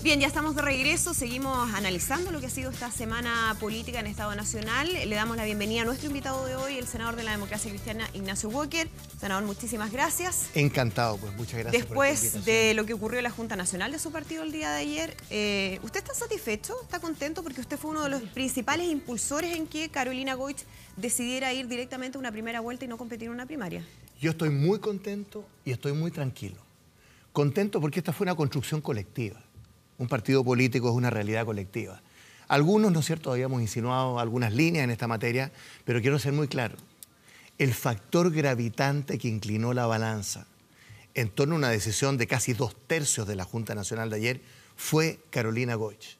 Bien, ya estamos de regreso, seguimos analizando lo que ha sido esta semana política en Estado Nacional. Le damos la bienvenida a nuestro invitado de hoy, el senador de la Democracia Cristiana, Ignacio Walker. Senador, muchísimas gracias. Encantado, pues muchas gracias. Después de lo que ocurrió en la Junta Nacional de su partido el día de ayer, ¿usted está satisfecho? ¿Está contento? Porque usted fue uno de los principales impulsores en que Carolina Goich decidiera ir directamente a una primera vuelta y no competir en una primaria. Yo estoy muy contento y estoy muy tranquilo. Contento porque esta fue una construcción colectiva. Un partido político es una realidad colectiva. Algunos, ¿no es cierto?, habíamos insinuado algunas líneas en esta materia, pero quiero ser muy claro. El factor gravitante que inclinó la balanza en torno a una decisión de casi 2/3 de la Junta Nacional de ayer fue Carolina Goich.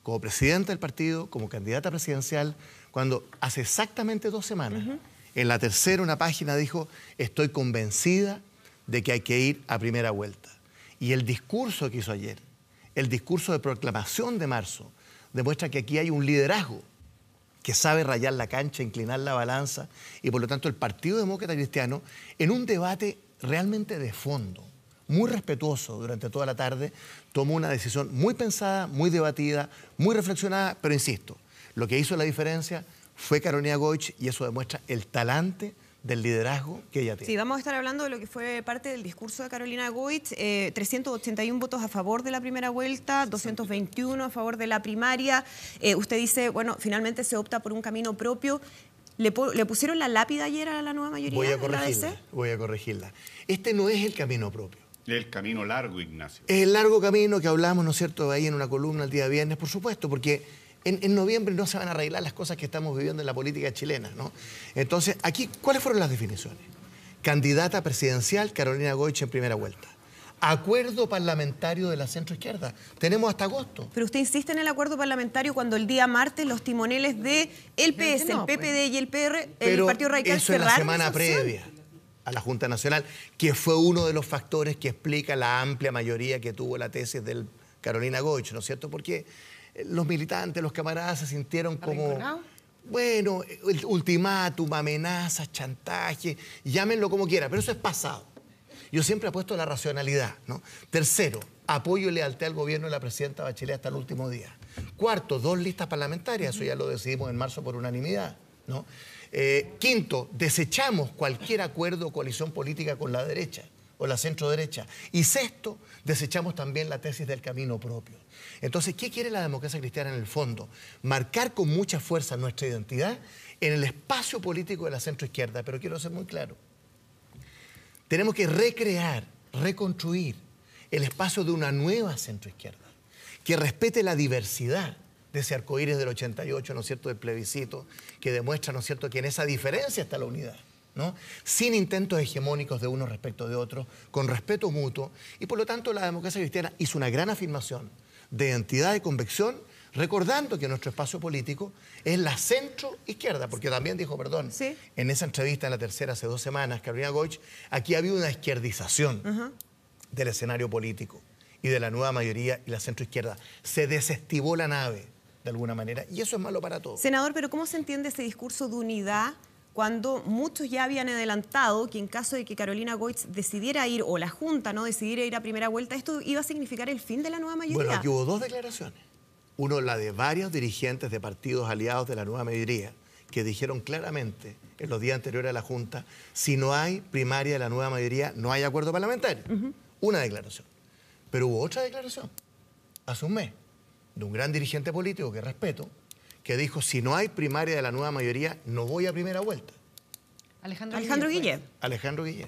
Como presidenta del partido, como candidata presidencial, cuando hace exactamente 2 semanas, en La Tercera, una página dijo: estoy convencida de que hay que ir a primera vuelta. Y el discurso que hizo ayer, el discurso de proclamación de marzo, demuestra que aquí hay un liderazgo que sabe rayar la cancha, inclinar la balanza, y por lo tanto el Partido Demócrata Cristiano, en un debate realmente de fondo, muy respetuoso durante toda la tarde, tomó una decisión muy pensada, muy debatida, muy reflexionada, pero insisto, lo que hizo la diferencia fue Carolina Goich, y eso demuestra el talante del liderazgo que ella tiene. Sí, vamos a estar hablando de lo que fue parte del discurso de Carolina Goich. 381 votos a favor de la primera vuelta, 221 a favor de la primaria. Usted dice, bueno, finalmente se opta por un camino propio. ¿Le pusieron la lápida ayer a la nueva mayoría? Voy a corregirla. Este no es el camino propio. El camino largo, Ignacio. Es el largo camino que hablamos, ¿no es cierto?, ahí en una columna el día viernes, por supuesto, porque en noviembre no se van a arreglar las cosas que estamos viviendo en la política chilena, ¿no? Entonces, aquí, ¿cuáles fueron las definiciones? Candidata presidencial, Carolina Goich en primera vuelta. Acuerdo parlamentario de la centroizquierda. Tenemos hasta agosto. Pero usted insiste en el acuerdo parlamentario cuando el ddía martes los timoneles de el PS, el PPD y el PR, el Partido Radical, eso es la semana previa a la Junta Nacional, que fue uno de los factores que explica la amplia mayoría que tuvo la tesis de Carolina Goich, ¿no es cierto? Porque los militantes, los camaradas se sintieron como, bueno, ultimátum, amenazas, chantaje, llámenlo como quiera, pero eso es pasado. Yo siempre apuesto a la racionalidad, ¿no? Tercero, apoyo y lealtad al gobierno de la presidenta Bachelet hasta el último día. Cuarto, 2 listas parlamentarias, eso ya lo decidimos en marzo por unanimidad, ¿no? Quinto, desechamos cualquier acuerdo o coalición política con la derecha o la centro-derecha. Y sexto, desechamos también la tesis del camino propio. Entonces, ¿qué quiere la democracia cristiana en el fondo? Marcar con mucha fuerza nuestra identidad en el espacio político de la centroizquierda. Pero quiero ser muy claro. Tenemos que recrear, reconstruir el espacio de una nueva centroizquierda que respete la diversidad de ese arcoíris del 88, ¿no es cierto?, del plebiscito, que demuestra, ¿no es cierto?, que en esa diferencia está la unidad, ¿no? Sin intentos hegemónicos de unos respecto de otros, con respeto mutuo, y por lo tanto la democracia cristiana hizo una gran afirmación de identidad y convicción, recordando que nuestro espacio político es la centro-izquierda, porque también dijo, perdón, ¿sí?, en esa entrevista en La Tercera hace 2 semanas, Carolina Goich, aquí ha habido una izquierdización del escenario político y de la nueva mayoría y la centro-izquierda. Se desestimó la nave, de alguna manera, y eso es malo para todos. Senador, pero ¿cómo se entiende ese discurso de unidad cuando muchos ya habían adelantado que en caso de que Carolina Goich decidiera ir, o la Junta no decidiera ir a primera vuelta, esto iba a significar el fin de la nueva mayoría? Bueno, aquí hubo 2 declaraciones. Uno, la de varios dirigentes de partidos aliados de la nueva mayoría, que dijeron claramente en los días anteriores a la Junta, si no hay primaria de la nueva mayoría, no hay acuerdo parlamentario. Una declaración. Pero hubo otra declaración, hace un mes, de un gran dirigente político que respeto, que dijo, si no hay primaria de la nueva mayoría, no voy a primera vuelta. Alejandro Guillet. Alejandro Guillet.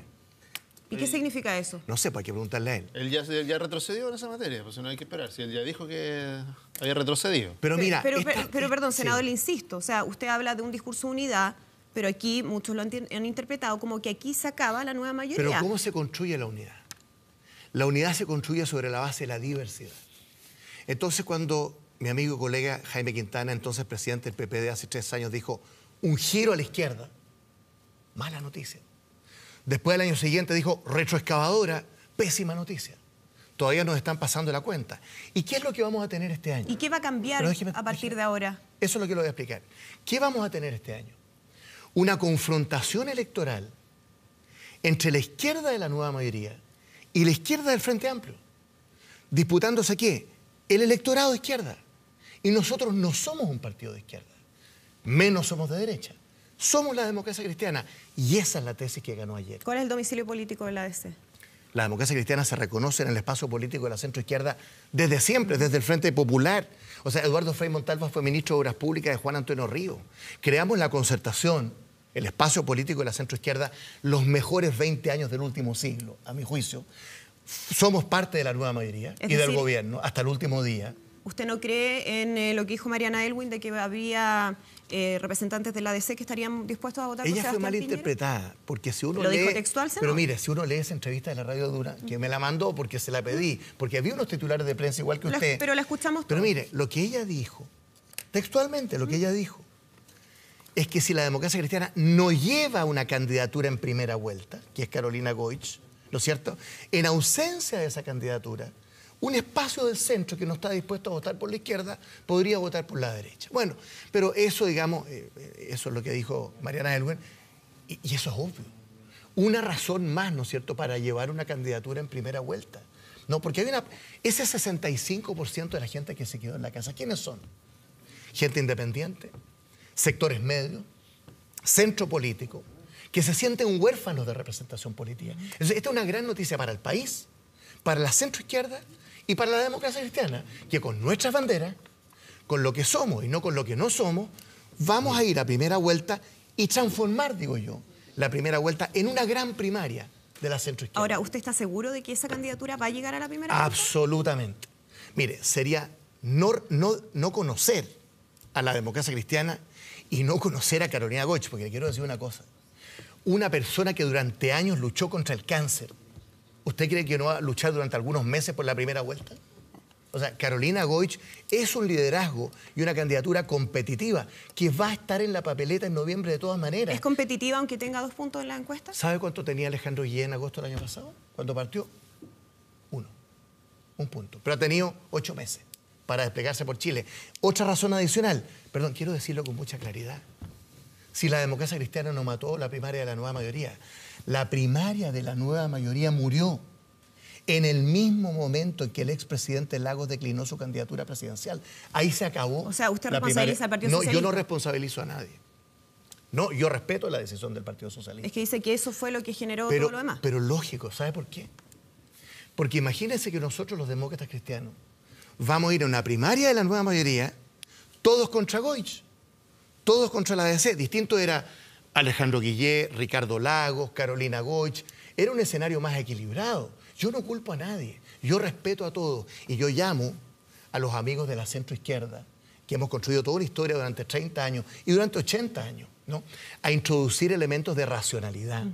¿Y qué significa eso? No sé, pues hay que preguntarle a él. Él ya retrocedió en esa materia, pues no hay que esperar. Si él ya dijo que había retrocedido. Pero mira... Pero perdón, senador, sí, le insisto. O sea, usted habla de un discurso de unidad, pero aquí muchos lo han interpretado como que aquí se acaba la nueva mayoría. Pero ¿cómo se construye la unidad? La unidad se construye sobre la base de la diversidad. Entonces, cuando mi amigo y colega Jaime Quintana, entonces presidente del PPD hace 3 años, dijo un giro a la izquierda, mala noticia. Después, al año siguiente, dijo retroexcavadora, pésima noticia. Todavía nos están pasando la cuenta. ¿Y qué es lo que vamos a tener este año? ¿Y qué va a cambiar a partir de ahora? Eso es lo que le voy a explicar. ¿Qué vamos a tener este año? Una confrontación electoral entre la izquierda de la nueva mayoría y la izquierda del Frente Amplio. ¿Disputándose qué? el electorado de izquierda. Y nosotros no somos un partido de izquierda, menos somos de derecha. Somos la democracia cristiana y esa es la tesis que ganó ayer. ¿Cuál es el domicilio político de la ADC? La democracia cristiana se reconoce en el espacio político de la centroizquierda desde siempre, desde el Frente Popular. O sea, Eduardo Frei Montalva fue ministro de Obras Públicas de Juan Antonio Ríos. Creamos la Concertación, el espacio político de la centroizquierda, los mejores 20 años del último siglo, a mi juicio. Somos parte de la nueva mayoría y del gobierno hasta el último día. ¿Usted no cree en lo que dijo Mariana Elwin de que había representantes de la ADC que estarían dispuestos a votar por Ella fue Sebastián malinterpretada, porque si uno ¿Lo lee... dijo textual, Pero mire, si uno lee esa entrevista de la Radio Dura, que me la mandó porque se la pedí, porque había unos titulares de prensa igual que usted... Pero la escuchamos Pero todos. mire, lo que ella dijo, textualmente lo que ella dijo, es que si la democracia cristiana no lleva una candidatura en primera vuelta, que es Carolina Goich, ¿no es cierto? En ausencia de esa candidatura, un espacio del centro que no está dispuesto a votar por la izquierda podría votar por la derecha. Bueno, pero eso, digamos, eso es lo que dijo Mariana Elwin, y eso es obvio. Una razón más, ¿no es cierto?, para llevar una candidatura en primera vuelta. No, porque hay ese 65% de la gente que se quedó en la casa, ¿quiénes son? Gente independiente, sectores medios, centro político, que se sienten huérfanos de representación política. Entonces, esta es una gran noticia para el país, para la centroizquierda y para la democracia cristiana, que con nuestras banderas, con lo que somos y no con lo que no somos, vamos a ir a primera vuelta y transformar, digo yo, la primera vuelta en una gran primaria de la centroizquierda. Ahora, ¿usted está seguro de que esa candidatura va a llegar a la primera vuelta? Absolutamente. Mire, sería no conocer a la democracia cristiana y no conocer a Carolina Goich, porque le quiero decir una cosa. Una persona que durante años luchó contra el cáncer, ¿usted cree que no va a luchar durante algunos meses por la primera vuelta? O sea, Carolina Goich es un liderazgo y una candidatura competitiva que va a estar en la papeleta en noviembre de todas maneras. ¿Es competitiva aunque tenga 2 puntos en la encuesta? ¿Sabe cuánto tenía Alejandro Guillén en agosto del año pasado? Cuando partió, 1 punto. Pero ha tenido 8 meses para desplegarse por Chile. Otra razón adicional, perdón, quiero decirlo con mucha claridad. Si la democracia cristiana no mató la primaria de la nueva mayoría, la primaria de la nueva mayoría murió en el mismo momento en que el expresidente Lagos declinó su candidatura presidencial. Ahí se acabó. O sea, ¿usted la responsabiliza al Partido Socialista? No, yo no responsabilizo a nadie. No, yo respeto la decisión del Partido Socialista. Es que dice que eso fue lo que generó todo lo demás. Pero lógico, ¿sabe por qué? Porque imagínense que nosotros, los demócratas cristianos, vamos a ir a una primaria de la nueva mayoría, todos contra Goich, todos contra la ADC. Distinto era Alejandro Guillén, Ricardo Lagos, Carolina Goich. Era un escenario más equilibrado. Yo no culpo a nadie, yo respeto a todos. Y yo llamo a los amigos de la centroizquierda, que hemos construido toda una historia durante 30 años y durante 80 años, ¿no?, a introducir elementos de racionalidad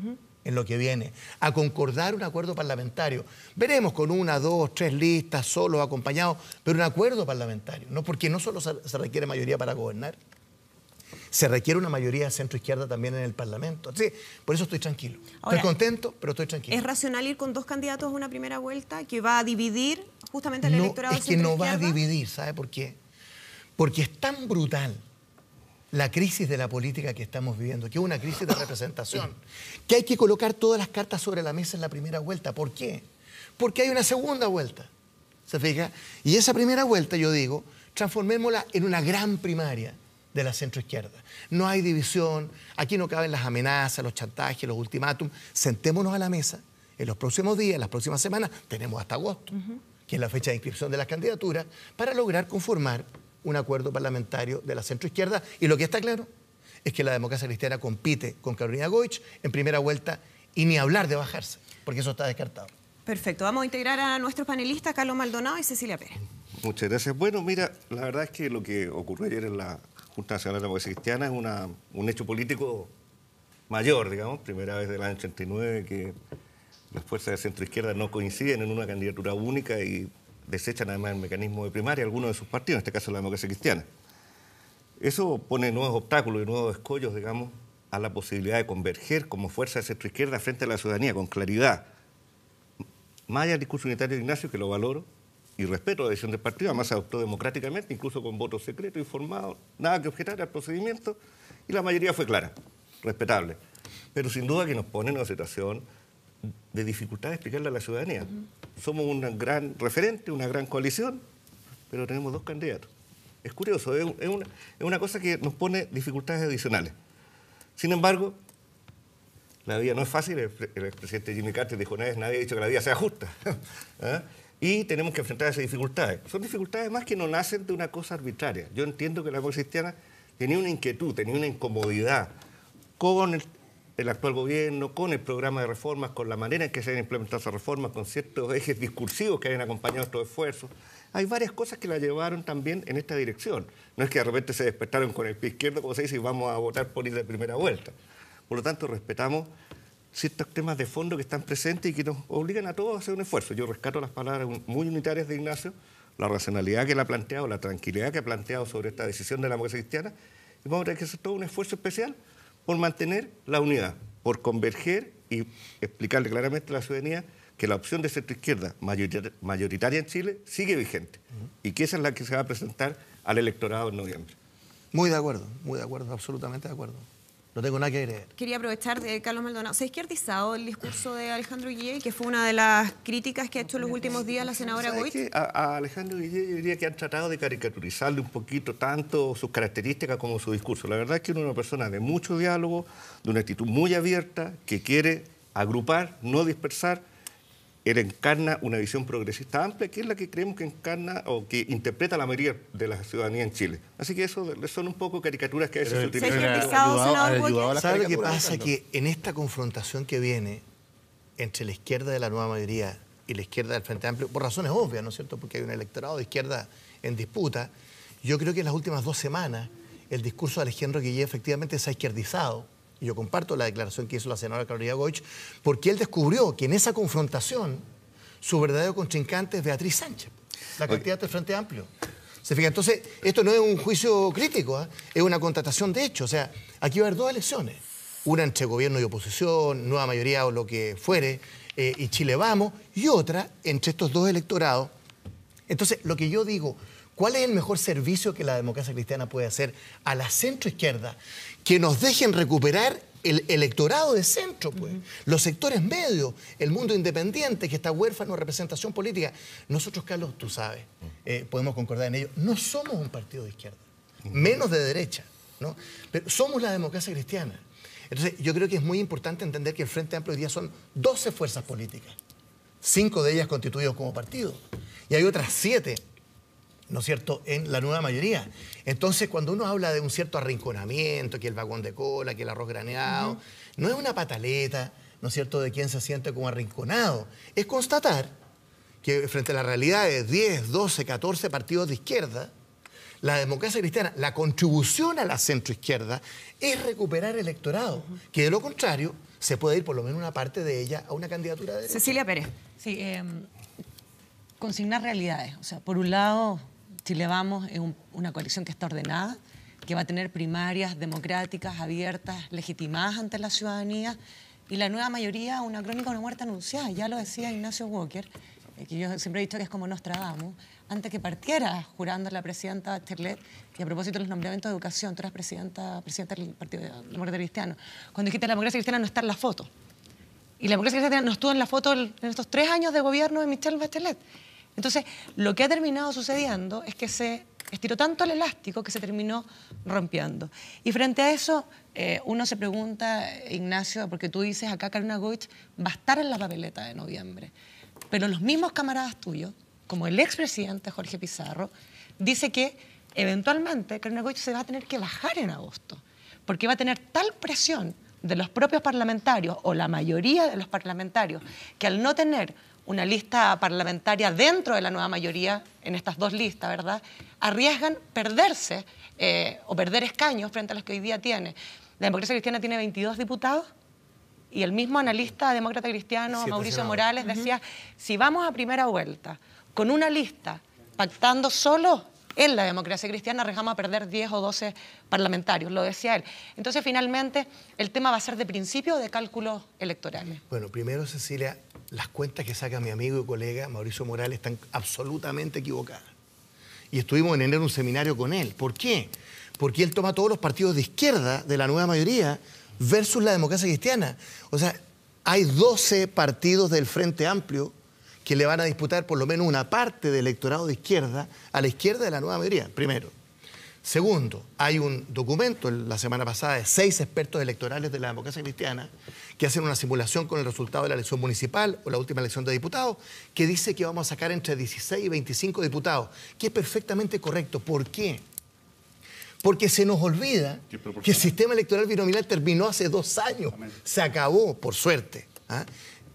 en lo que viene, a concordar un acuerdo parlamentario. Veremos con 1, 2, 3 listas, solos, acompañados, pero un acuerdo parlamentario, ¿no? Porque no solo se requiere mayoría para gobernar, se requiere una mayoría de centro-izquierda también en el Parlamento. Sí, por eso estoy tranquilo. Ahora, estoy contento, pero estoy tranquilo. ¿Es racional ir con 2 candidatos a una primera vuelta que va a dividir justamente el electorado de centro-izquierda? Es que no va a dividir, ¿sabe por qué? Porque es tan brutal la crisis de la política que estamos viviendo, que es una crisis de representación, que hay que colocar todas las cartas sobre la mesa en la primera vuelta. ¿Por qué? Porque hay una segunda vuelta, ¿se fija? Y esa primera vuelta, yo digo, transformémosla en una gran primaria de la centroizquierda. No hay división, aquí no caben las amenazas, los chantajes, los ultimátums. Sentémonos a la mesa en los próximos días, en las próximas semanas, tenemos hasta agosto, que es la fecha de inscripción de las candidaturas, para lograr conformar un acuerdo parlamentario de la centroizquierda. Y lo que está claro es que la democracia cristiana compite con Carolina Goich en primera vuelta y ni hablar de bajarse, porque eso está descartado. Perfecto. Vamos a integrar a nuestros panelistas, Carlos Maldonado y Cecilia Pérez. Muchas gracias. Bueno, mira, la verdad es que lo que ocurrió ayer en la Junta Nacional de la Democracia Cristiana es un hecho político mayor, digamos, primera vez del año 89 que las fuerzas de centro-izquierda no coinciden en una candidatura única y desechan además el mecanismo de primaria algunos de sus partidos, en este caso la Democracia Cristiana. Eso pone nuevos obstáculos y nuevos escollos, digamos, a la posibilidad de converger como fuerza de centro-izquierda frente a la ciudadanía con claridad. Más allá del discurso unitario de Ignacio, que lo valoro, y respeto la decisión del partido, además se adoptó democráticamente, incluso con voto secreto, informado, nada que objetar al procedimiento, y la mayoría fue clara, respetable. Pero sin duda que nos pone en una situación de dificultad de explicarle a la ciudadanía. Somos un gran referente, una gran coalición, pero tenemos 2 candidatos. Es curioso, es una cosa que nos pone dificultades adicionales. Sin embargo, la vida no es fácil. El expresidente Jimmy Carter dijo una vez, nadie ha dicho que la vida sea justa. ¿Ah? Y tenemos que enfrentar esas dificultades. Son dificultades más que no nacen de una cosa arbitraria. Yo entiendo que la Democracia Cristiana tenía una inquietud, tenía una incomodidad con el actual gobierno, con el programa de reformas, con la manera en que se han implementado esas reformas, con ciertos ejes discursivos que han acompañado estos esfuerzos. Hay varias cosas que la llevaron también en esta dirección. No es que de repente se despertaron con el pie izquierdo, como se dice, y vamos a votar por ir de primera vuelta. Por lo tanto, respetamos ciertos temas de fondo que están presentes y que nos obligan a todos a hacer un esfuerzo. Yo rescato las palabras muy unitarias de Ignacio, la racionalidad que él ha planteado, la tranquilidad que ha planteado sobre esta decisión de la Democracia Cristiana, y vamos a tener que hacer todo un esfuerzo especial por mantener la unidad, por converger y explicarle claramente a la ciudadanía que la opción de centro-izquierda mayoritaria en Chile sigue vigente y que esa es la que se va a presentar al electorado en noviembre. Muy de acuerdo, absolutamente de acuerdo. No tengo nada que agregar. Quería aprovechar de Carlos Maldonado. ¿Se ha izquierdizado el discurso de Alejandro Guillé, que fue una de las críticas que ha hecho en los últimos días la senadora Goich? A Alejandro Guillé yo diría que han tratado de caricaturizarle un poquito tanto sus características como su discurso. La verdad es que uno es una persona de mucho diálogo, de una actitud muy abierta, que quiere agrupar, no dispersar. Él encarna una visión progresista amplia, que es la que creemos que encarna o que interpreta la mayoría de la ciudadanía en Chile. Así que eso son un poco caricaturas que a veces se utilizan. ¿Sabe lo que pasa? Que en esta confrontación que viene entre la izquierda de la nueva mayoría y la izquierda del Frente Amplio, por razones obvias, ¿no es cierto?, porque hay un electorado de izquierda en disputa, yo creo que en las últimas 2 semanas el discurso de Alejandro Guillé efectivamente se ha izquierdizado. Y yo comparto la declaración que hizo la senadora Carolina Goich, porque él descubrió que en esa confrontación su verdadero contrincante es Beatriz Sánchez, la candidata del Frente Amplio. ¿Se fija? Entonces, esto no es un juicio crítico, ¿eh? Es una constatación de hecho. O sea, aquí va a haber 2 elecciones. Una entre gobierno y oposición, nueva mayoría o lo que fuere, y Chile Vamos, y otra entre estos 2 electorados. Entonces, lo que yo digo, ¿cuál es el mejor servicio que la democracia cristiana puede hacer a la centroizquierda? Que nos dejen recuperar el electorado de centro, pues. Los sectores medios, el mundo independiente que está huérfano de representación política. Nosotros, Carlos, tú sabes, podemos concordar en ello, no somos un partido de izquierda, menos de derecha, ¿no? Pero somos la democracia cristiana. Entonces, yo creo que es muy importante entender que el Frente Amplio hoy día son 12 fuerzas políticas, 5 de ellas constituidas como partido, y hay otras 7, ¿no es cierto?, en la nueva mayoría. Entonces, cuando uno habla de un cierto arrinconamiento, que el vagón de cola, que el arroz graneado, no es una pataleta, ¿no es cierto?, de quien se siente como arrinconado. Es constatar que frente a la realidad de 10, 12, 14 partidos de izquierda, la democracia cristiana, la contribución a la centroizquierda es recuperar electorado, que de lo contrario se puede ir por lo menos una parte de ella a una candidatura de derecha. Cecilia Pérez. Sí, consignar realidades. O sea, por un lado, Chile Vamos es una coalición que está ordenada, que va a tener primarias democráticas, abiertas, legitimadas ante la ciudadanía, y la nueva mayoría, una crónica de una muerte anunciada. Ya lo decía Ignacio Walker, que yo siempre he dicho que es como Nostradamus, antes que partiera jurando la presidenta Bachelet, y a propósito de los nombramientos de educación, tú eras presidenta del Partido Demócrata Cristiano, cuando dijiste la democracia cristiana no está en la foto. Y la democracia cristiana no estuvo en la foto en estos 3 años de gobierno de Michelle Bachelet. Entonces, lo que ha terminado sucediendo es que se estiró tanto el elástico que se terminó rompiendo. Y frente a eso, uno se pregunta, Ignacio, porque tú dices acá Carolina Goich va a estar en la papeleta de noviembre, pero los mismos camaradas tuyos, como el expresidente Jorge Pizarro, dice que eventualmente Carolina Goich se va a tener que bajar en agosto, porque va a tener tal presión de los propios parlamentarios, o la mayoría de los parlamentarios, que al no tener una lista parlamentaria dentro de la nueva mayoría, en estas 2 listas, ¿verdad?, arriesgan perderse o perder escaños frente a los que hoy día tiene. La democracia cristiana tiene 22 diputados y el mismo analista demócrata cristiano, Mauricio Morales, decía, si vamos a primera vuelta con una lista pactando solo en la democracia cristiana, arriesgamos a perder 10 o 12 parlamentarios, lo decía él. Entonces, finalmente, el tema va a ser de principio o de cálculos electorales. Bueno, primero, Cecilia, las cuentas que saca mi amigo y colega Mauricio Morales están absolutamente equivocadas. Y estuvimos en enero en un seminario con él. ¿Por qué? Porque él toma todos los partidos de izquierda de la nueva mayoría versus la democracia cristiana. O sea, hay 12 partidos del Frente Amplio que le van a disputar por lo menos una parte del electorado de izquierda a la izquierda de la nueva mayoría, primero. Segundo, hay un documento la semana pasada de 6 expertos electorales de la democracia cristiana que hacen una simulación con el resultado de la elección municipal o la última elección de diputados, que dice que vamos a sacar entre 16 y 25 diputados, que es perfectamente correcto. ¿Por qué? Porque se nos olvida que el sistema electoral binominal terminó hace 2 años. Se acabó, por suerte.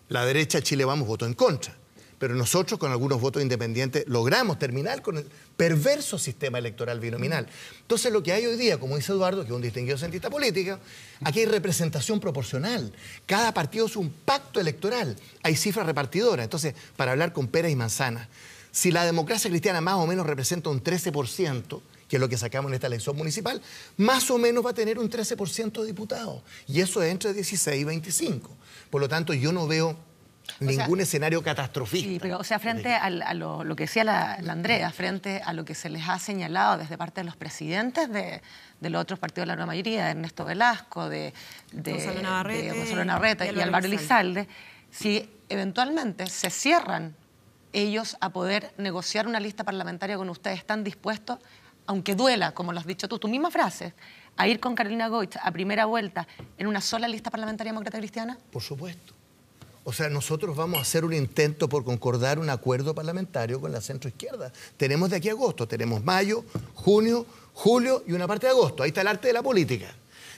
La derecha Chile Vamos votó en contra. Pero nosotros, con algunos votos independientes, logramos terminar con el perverso sistema electoral binominal. Entonces, lo que hay hoy día, como dice Eduardo, que es un distinguido cientista político, aquí hay representación proporcional. Cada partido es un pacto electoral. Hay cifras repartidoras. Entonces, para hablar con peras y manzanas, si la democracia cristiana más o menos representa un 13%, que es lo que sacamos en esta elección municipal, más o menos va a tener un 13% de diputados. Y eso es entre 16 y 25. Por lo tanto, yo no veo ningún escenario catastrofista. Sí, pero frente a lo que decía la Andrea, frente a lo que se les ha señalado desde parte de los presidentes de los otros partidos de la nueva mayoría, de Ernesto Velasco, de Gonzalo Navarrete y Álvaro Elizalde, si eventualmente se cierran ellos a poder negociar una lista parlamentaria con ustedes, ¿están dispuestos, aunque duela, como lo has dicho tú, tu misma frase, a ir con Carolina Goich a primera vuelta en una sola lista parlamentaria demócrata cristiana? Por supuesto. O sea, nosotros vamos a hacer un intento por concordar un acuerdo parlamentario con la centroizquierda. Tenemos de aquí a agosto, tenemos mayo, junio, julio y una parte de agosto. Ahí está el arte de la política,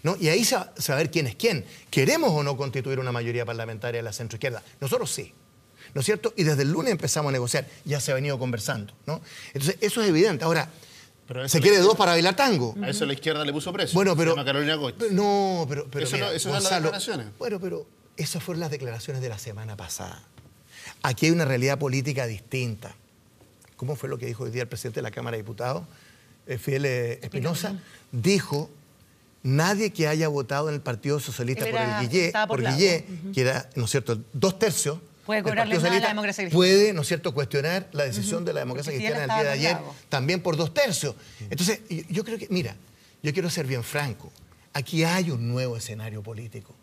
¿no? Y ahí se va a ver quién es quién. ¿Queremos o no constituir una mayoría parlamentaria de la centroizquierda? Nosotros sí, ¿no es cierto? Y desde el lunes empezamos a negociar, ya se ha venido conversando, ¿no? Entonces, eso es evidente. Ahora, se quiere 2 para bailar tango. A eso la izquierda le puso precio. Bueno, pero... Se llama Carolina Goich. No, pero eso mira, son las Gonzalo, declaraciones. Bueno, pero esas fueron las declaraciones de la semana pasada. Aquí hay una realidad política distinta. ¿Cómo fue lo que dijo hoy día el presidente de la Cámara de Diputados, Fidel Espinosa? Dijo, nadie que haya votado en el Partido Socialista por Guillé, que era, ¿no es cierto?, 2/3, puede cobrarle nada a la democracia cristiana. Puede, ¿no es cierto?, cuestionar la decisión de la democracia cristiana el día de ayer, también por 2/3. Entonces, yo creo que, mira, yo quiero ser bien franco, aquí hay un nuevo escenario político,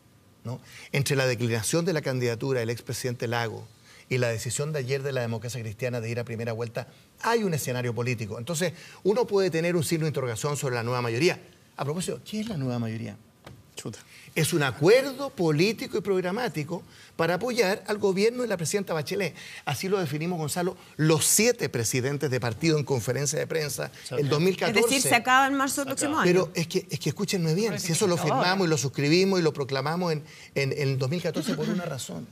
¿no? Entre la declinación de la candidatura del expresidente Lagos y la decisión de ayer de la democracia cristiana de ir a primera vuelta, hay un escenario político. Entonces, uno puede tener un signo de interrogación sobre la nueva mayoría. A propósito, ¿qué es la nueva mayoría? Chuta. Es un acuerdo político y programático para apoyar al gobierno de la presidenta Bachelet. Así lo definimos, Gonzalo, los 7 presidentes de partido en conferencia de prensa el 2014. Es decir, se acaba en marzo del próximo año. Pero es que escúchenme bien, si eso lo firmamos y lo suscribimos y lo proclamamos en el 2014 por una razón.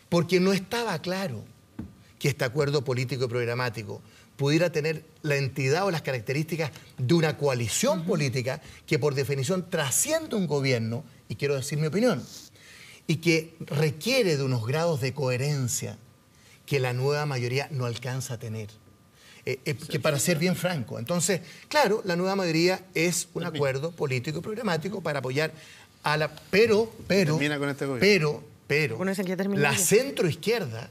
Porque no estaba claro que este acuerdo político y programático pudiera tener la entidad o las características de una coalición política que por definición trasciende un gobierno, y quiero decir mi opinión, y que requiere de unos grados de coherencia que la nueva mayoría no alcanza a tener. Que para ser bien franco. Entonces, claro, la nueva mayoría es un acuerdo político y programático para apoyar a la... Pero, la centroizquierda,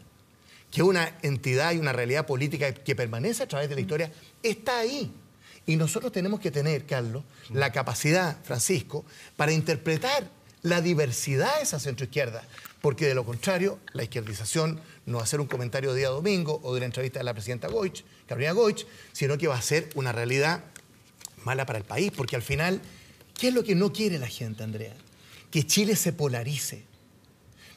que es una entidad y una realidad política que permanece a través de la historia, está ahí. Y nosotros tenemos que tener, Carlos, la capacidad, Francisco, para interpretar la diversidad de esa centroizquierda. Porque de lo contrario, la izquierdización no va a ser un comentario de día domingo o de la entrevista de la presidenta Goich, Carolina Goich, sino que va a ser una realidad mala para el país. Porque al final, ¿qué es lo que no quiere la gente, Andrea? Que Chile se polarice,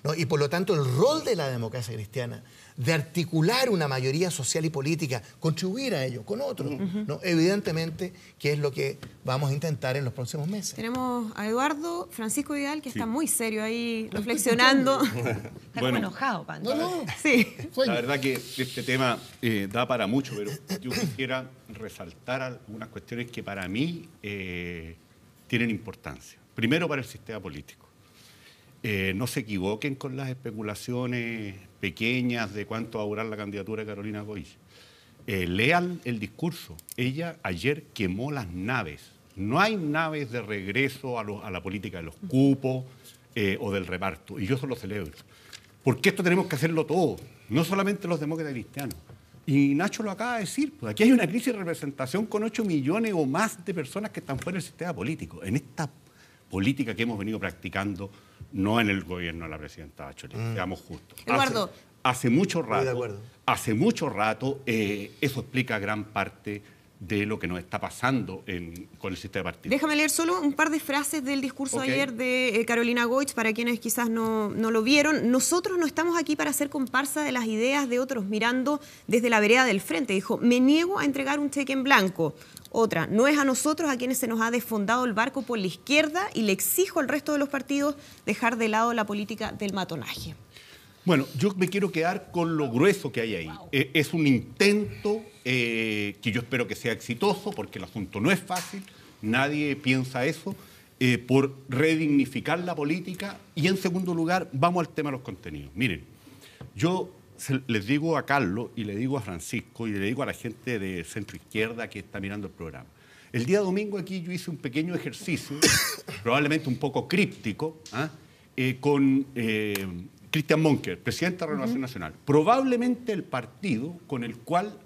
¿no? Y por lo tanto el rol de la democracia cristiana de articular una mayoría social y política, contribuir a ello con otros, ¿no? Evidentemente que es lo que vamos a intentar en los próximos meses. Tenemos a Eduardo Francisco Vidal, que está muy serio ahí reflexionando. Está como enojado, Pancho. No. Sí. La verdad que este tema da para mucho, pero yo quisiera resaltar algunas cuestiones que para mí tienen importancia. Primero, para el sistema político. No se equivoquen con las especulaciones pequeñas de cuánto va a durar la candidatura de Carolina Goich. Lean el discurso. Ella ayer quemó las naves. No hay naves de regreso a la política de los cupos o del reparto. Y yo eso lo celebro. Porque esto tenemos que hacerlo todos, no solamente los demócratas cristianos. Y Nacho lo acaba de decir, pues aquí hay una crisis de representación con 8 millones o más de personas que están fuera del sistema político. En esta política que hemos venido practicando, no en el gobierno de la presidenta Bachelet, seamos justos. Eduardo, hace mucho Estoy de acuerdo. eso explica gran parte de lo que nos está pasando con el sistema de partidos. Déjame leer solo un par de frases del discurso Ok. de ayer de Carolina Goich, para quienes quizás no lo vieron. Nosotros no estamos aquí para hacer comparsa de las ideas de otros, mirando desde la vereda del frente. Dijo, me niego a entregar un cheque en blanco. Otra, no es a nosotros a quienes se nos ha desfondado el barco por la izquierda y le exijo al resto de los partidos dejar de lado la política del matonaje. Bueno, yo me quiero quedar con lo grueso que hay ahí. Es un intento que yo espero que sea exitoso, porque el asunto no es fácil, nadie piensa eso, por redignificar la política. Y en segundo lugar, vamos al tema de los contenidos. Miren, yo les digo a Carlos y le digo a Francisco y le digo a la gente de centro izquierda que está mirando el programa. El día domingo aquí yo hice un pequeño ejercicio, probablemente un poco críptico, con Christian Monker, presidente de Renovación Nacional. Probablemente el partido con el cual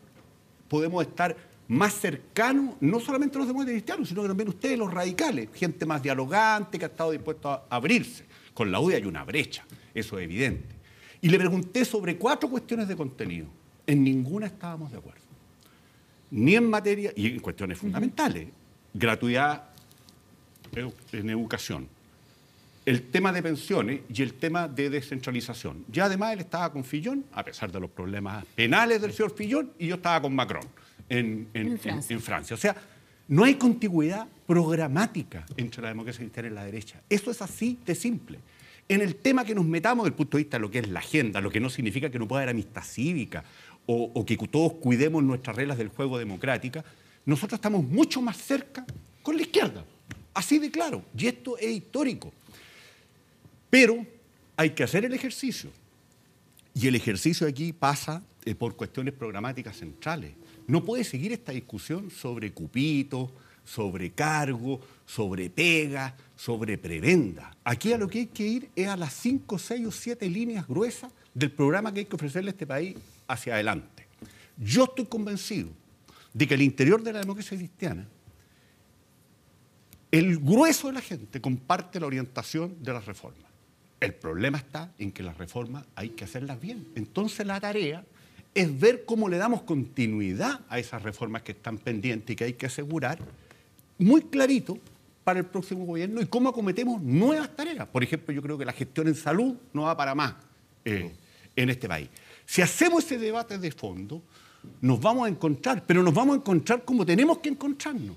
podemos estar más cercanos, no solamente los demócratas cristianos, sino que también ustedes, los radicales, gente más dialogante que ha estado dispuesto a abrirse. Con la UDI hay una brecha, eso es evidente. Y le pregunté sobre 4 cuestiones de contenido. En ninguna estábamos de acuerdo. Ni en materia, y en cuestiones fundamentales, gratuidad en educación, el tema de pensiones y el tema de descentralización. Ya además él estaba con Fillon, a pesar de los problemas penales del señor Fillon, y yo estaba con Macron en Francia. O sea, no hay contigüidad programática entre la democracia cristiana y la derecha. Eso es así de simple. En el tema que nos metamos desde el punto de vista de lo que es la agenda, lo que no significa que no pueda haber amistad cívica o que todos cuidemos nuestras reglas del juego democrática, nosotros estamos mucho más cerca con la izquierda. Así de claro. Y esto es histórico. Pero hay que hacer el ejercicio. Y el ejercicio aquí pasa por cuestiones programáticas centrales. No puede seguir esta discusión sobre cupito, sobre cargo, sobre pega, sobre prebenda. Aquí a lo que hay que ir es a las 5, 6 o 7 líneas gruesas del programa que hay que ofrecerle a este país hacia adelante. Yo estoy convencido de que al interior de la democracia cristiana, el grueso de la gente comparte la orientación de las reformas. El problema está en que las reformas hay que hacerlas bien. Entonces la tarea es ver cómo le damos continuidad a esas reformas que están pendientes y que hay que asegurar muy clarito para el próximo gobierno y cómo acometemos nuevas tareas. Por ejemplo, yo creo que la gestión en salud no va para más en este país. Si hacemos ese debate de fondo, nos vamos a encontrar, pero nos vamos a encontrar como tenemos que encontrarnos.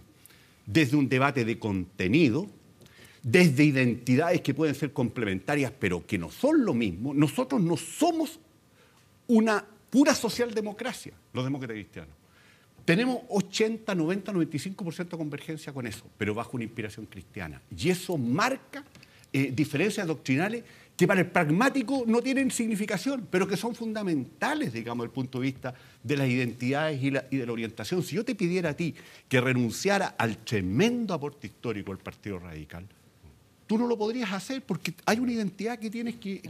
Desde un debate de contenido, desde identidades que pueden ser complementarias, pero que no son lo mismo. Nosotros no somos una pura socialdemocracia, los demócratas cristianos. Tenemos 80, 90, 95% de convergencia con eso, pero bajo una inspiración cristiana. Y eso marca diferencias doctrinales que para el pragmático no tienen significación, pero que son fundamentales, digamos, desde el punto de vista de las identidades y de la orientación. Si yo te pidiera a ti que renunciara al tremendo aporte histórico del Partido Radical, tú no lo podrías hacer porque hay una identidad que tienes que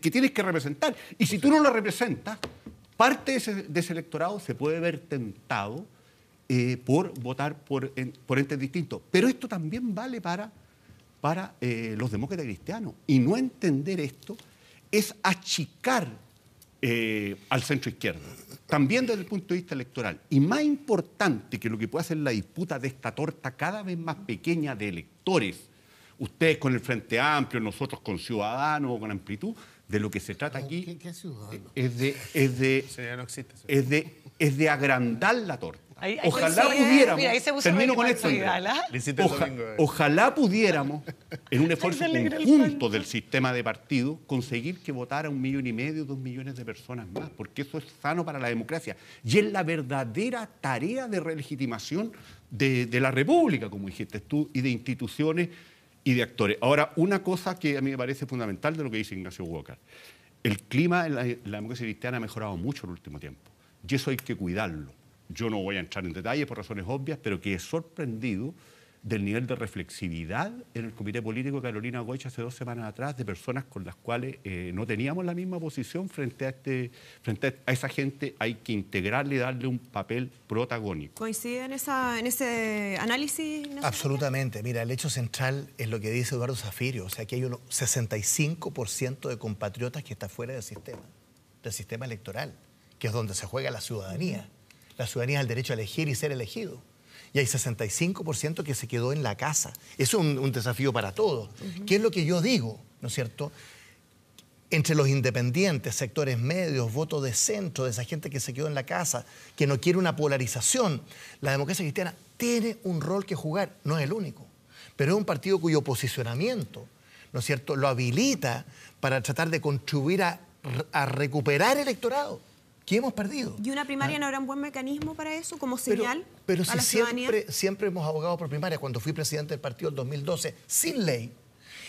tienes que representar. Y si tú no la representas, parte de ese electorado se puede ver tentado por votar por entes distintos. Pero esto también vale para los demócratas cristianos. Y no entender esto es achicar al centro izquierda, también desde el punto de vista electoral. Y más importante que lo que puede hacer la disputa de esta torta cada vez más pequeña de electores, ustedes con el Frente Amplio, nosotros con Ciudadanos o con Amplitud, de lo que se trata aquí ¿Qué ciudadano? es de agrandar la torta. Ahí Ojalá coincide, pudiéramos, mira, ahí se puso termino con Benito esto, Vidal, ¿ah? ojalá pudiéramos, en un esfuerzo Se alegra el conjunto cuento. del sistema de partidos, conseguir que votara 1,5 millones, 2 millones de personas más, porque eso es sano para la democracia. Y es la verdadera tarea de relegitimación de la República, como dijiste tú, y de instituciones y de actores. Ahora, una cosa que a mí me parece fundamental de lo que dice Ignacio Walker. El clima en la democracia cristiana ha mejorado mucho en el último tiempo. Y eso hay que cuidarlo. Yo no voy a entrar en detalles por razones obvias, pero que he sorprendido del nivel de reflexividad en el Comité Político de Carolina Goich hace 2 semanas atrás, de personas con las cuales no teníamos la misma posición frente a esa gente. Hay que integrarle y darle un papel protagónico. ¿Coincide en ese análisis, Ignacio? Absolutamente. Mira, el hecho central es lo que dice Eduardo Zafirio, o sea, que hay un 65% de compatriotas que está fuera del sistema. del sistema electoral, que es donde se juega la ciudadanía. La ciudadanía es el derecho a elegir y ser elegido. Y hay 65% que se quedó en la casa. Eso es un desafío para todos. ¿Qué es lo que yo digo, no es cierto? Entre los independientes, sectores medios, votos de centro, de esa gente que se quedó en la casa, que no quiere una polarización, la democracia cristiana tiene un rol que jugar, no es el único, pero es un partido cuyo posicionamiento, ¿no es cierto?, lo habilita para tratar de contribuir a recuperar electorado que hemos perdido. ¿Y una primaria no era un buen mecanismo para eso, como señal pero a si la ciudadanía? siempre hemos abogado por primaria. Cuando fui presidente del partido en 2012, sin ley,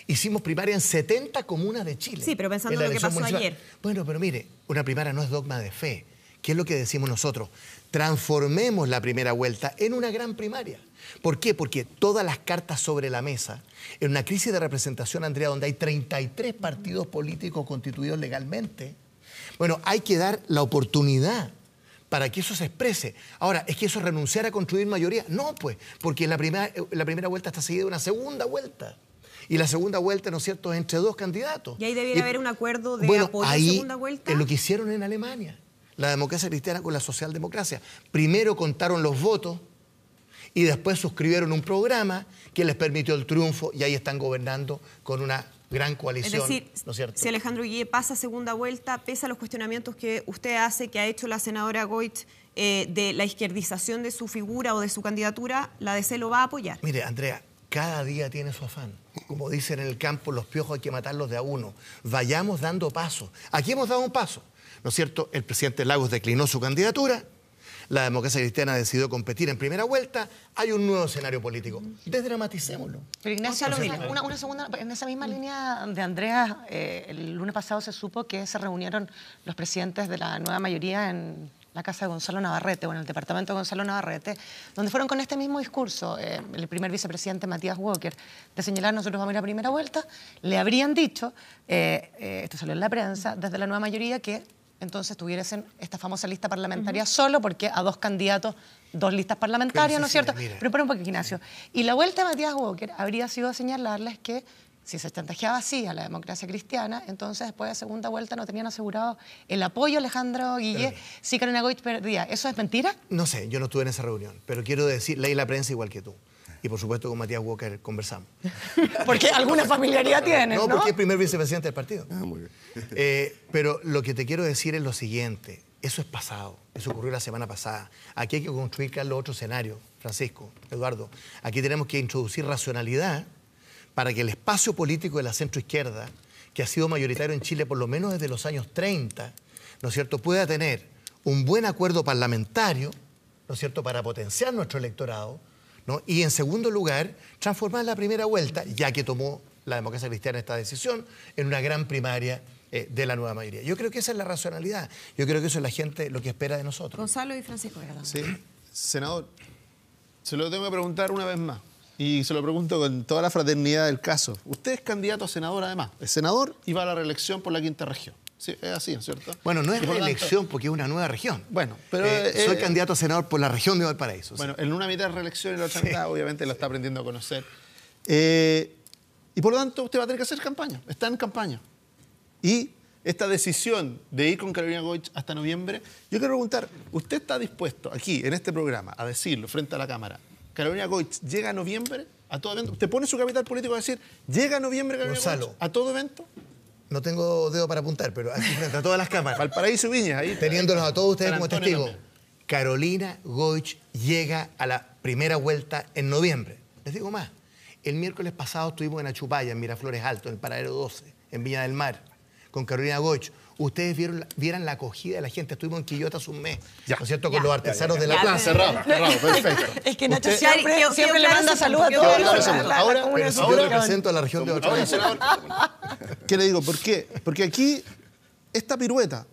hicimos primaria en 70 comunas de Chile. Sí, pero pensando en lo que pasó ayer. Bueno, pero mire, una primaria no es dogma de fe. ¿Qué es lo que decimos nosotros? Transformemos la primera vuelta en una gran primaria. ¿Por qué? Porque todas las cartas sobre la mesa, en una crisis de representación, Andrea, donde hay 33 partidos políticos constituidos legalmente, bueno, hay que dar la oportunidad para que eso se exprese. Ahora, ¿es que eso es renunciar a construir mayoría? No, pues, porque la primera vuelta está seguida de una segunda vuelta. Y la segunda vuelta, ¿no es cierto?, es entre dos candidatos. Y ahí debiera haber un acuerdo de apoyo a la segunda vuelta. Es lo que hicieron en Alemania, la democracia cristiana con la socialdemocracia. Primero contaron los votos y después suscribieron un programa que les permitió el triunfo y ahí están gobernando con una gran coalición. Es decir, ¿no es cierto? Si Alejandro Guille pasa segunda vuelta, pese a los cuestionamientos que usted hace, que ha hecho la senadora Goich, de la izquierdización de su figura o de su candidatura, la DC lo va a apoyar. Mire, Andrea, cada día tiene su afán. Como dicen en el campo, los piojos hay que matarlos de a uno. Vayamos dando pasos. Aquí hemos dado un paso, ¿no es cierto? El presidente Lagos declinó su candidatura. La democracia cristiana decidió competir en primera vuelta. Hay un nuevo escenario político. Desdramaticémoslo. Pero Ignacio, una segunda, en esa misma línea de Andrea, el lunes pasado se supo que se reunieron los presidentes de la nueva mayoría en la casa de Gonzalo Navarrete, o en el departamento de Gonzalo Navarrete, donde fueron con este mismo discurso, el primer vicepresidente Matías Walker, de señalar nosotros vamos a ir a primera vuelta, le habrían dicho, esto salió en la prensa, desde la nueva mayoría, que entonces tuviesen esta famosa lista parlamentaria solo porque a dos candidatos, dos listas parlamentarias, ¿no es cierto? Mira. Pero espera un poco, Ignacio. Y la vuelta de Matías Walker habría sido señalarles que si se chantajeaba así a la democracia cristiana, entonces después de segunda vuelta no tenían asegurado el apoyo a Alejandro Guille si Carolina Goich perdía. ¿Eso es mentira? No sé, yo no estuve en esa reunión, pero quiero decir, leí la prensa igual que tú. Y por supuesto con Matías Walker conversamos. Porque alguna familiaridad tienen, ¿no? No, porque es primer vicepresidente del partido. Muy bien. Pero lo que te quiero decir es lo siguiente. Eso es pasado. Eso ocurrió la semana pasada. Aquí hay que construir, Carlos, otro escenario. Francisco, Eduardo. Aquí tenemos que introducir racionalidad para que el espacio político de la centroizquierda, que ha sido mayoritario en Chile por lo menos desde los años 30, ¿no es cierto?, pueda tener un buen acuerdo parlamentario, ¿no es cierto?, para potenciar nuestro electorado, ¿no? Y en segundo lugar, transformar la primera vuelta, ya que tomó la democracia cristiana esta decisión, en una gran primaria de la nueva mayoría. Yo creo que esa es la racionalidad. Yo creo que eso es la gente lo que espera de nosotros. Gonzalo y Francisco. Sí, senador, se lo tengo que preguntar una vez más. Y se lo pregunto con toda la fraternidad del caso. Usted es candidato a senador además. Es senador y va a la reelección por la quinta región. Sí, es así, ¿no es cierto? Bueno, no es Y por lo reelección tanto, porque es una nueva región. Bueno, pero... soy candidato a senador por la región de Valparaíso. Bueno, sí. en una mitad es reelección y la otra mitad obviamente lo está aprendiendo a conocer. Y por lo tanto usted va a tener que hacer campaña. Está en campaña. Y esta decisión de ir con Carolina Goich hasta noviembre, yo quiero preguntar, ¿usted está dispuesto aquí, en este programa, a decirlo frente a la Cámara, Carolina Goich llega a noviembre a todo evento? ¿Usted pone su capital político a decir, llega a noviembre Carolina Gonzalo, Goich a todo evento? No tengo dedo para apuntar, pero aquí frente a todas las cámaras, Valparaíso y Viña, ahí. teniéndolos a todos ustedes San como Antonio testigos, también. Carolina Goich llega a la primera vuelta en noviembre. Les digo más, el miércoles pasado estuvimos en Achupaya, en Miraflores Alto, en el Paradero 12, en Viña del Mar, con Carolina Goich. Ustedes vieran la acogida de la gente. Estuvimos en Quillota hace un mes, ¿no es cierto?, con los artesanos de la plaza. Cerrado, perfecto. Es que Nacho Usted- siempre le manda saludos a quedó todos. claro. Ahora, Pero si yo ahora- represento a la región de Oye, Valparaíso. senador, ¿qué le digo? ¿Por qué? Porque aquí, esta pirueta,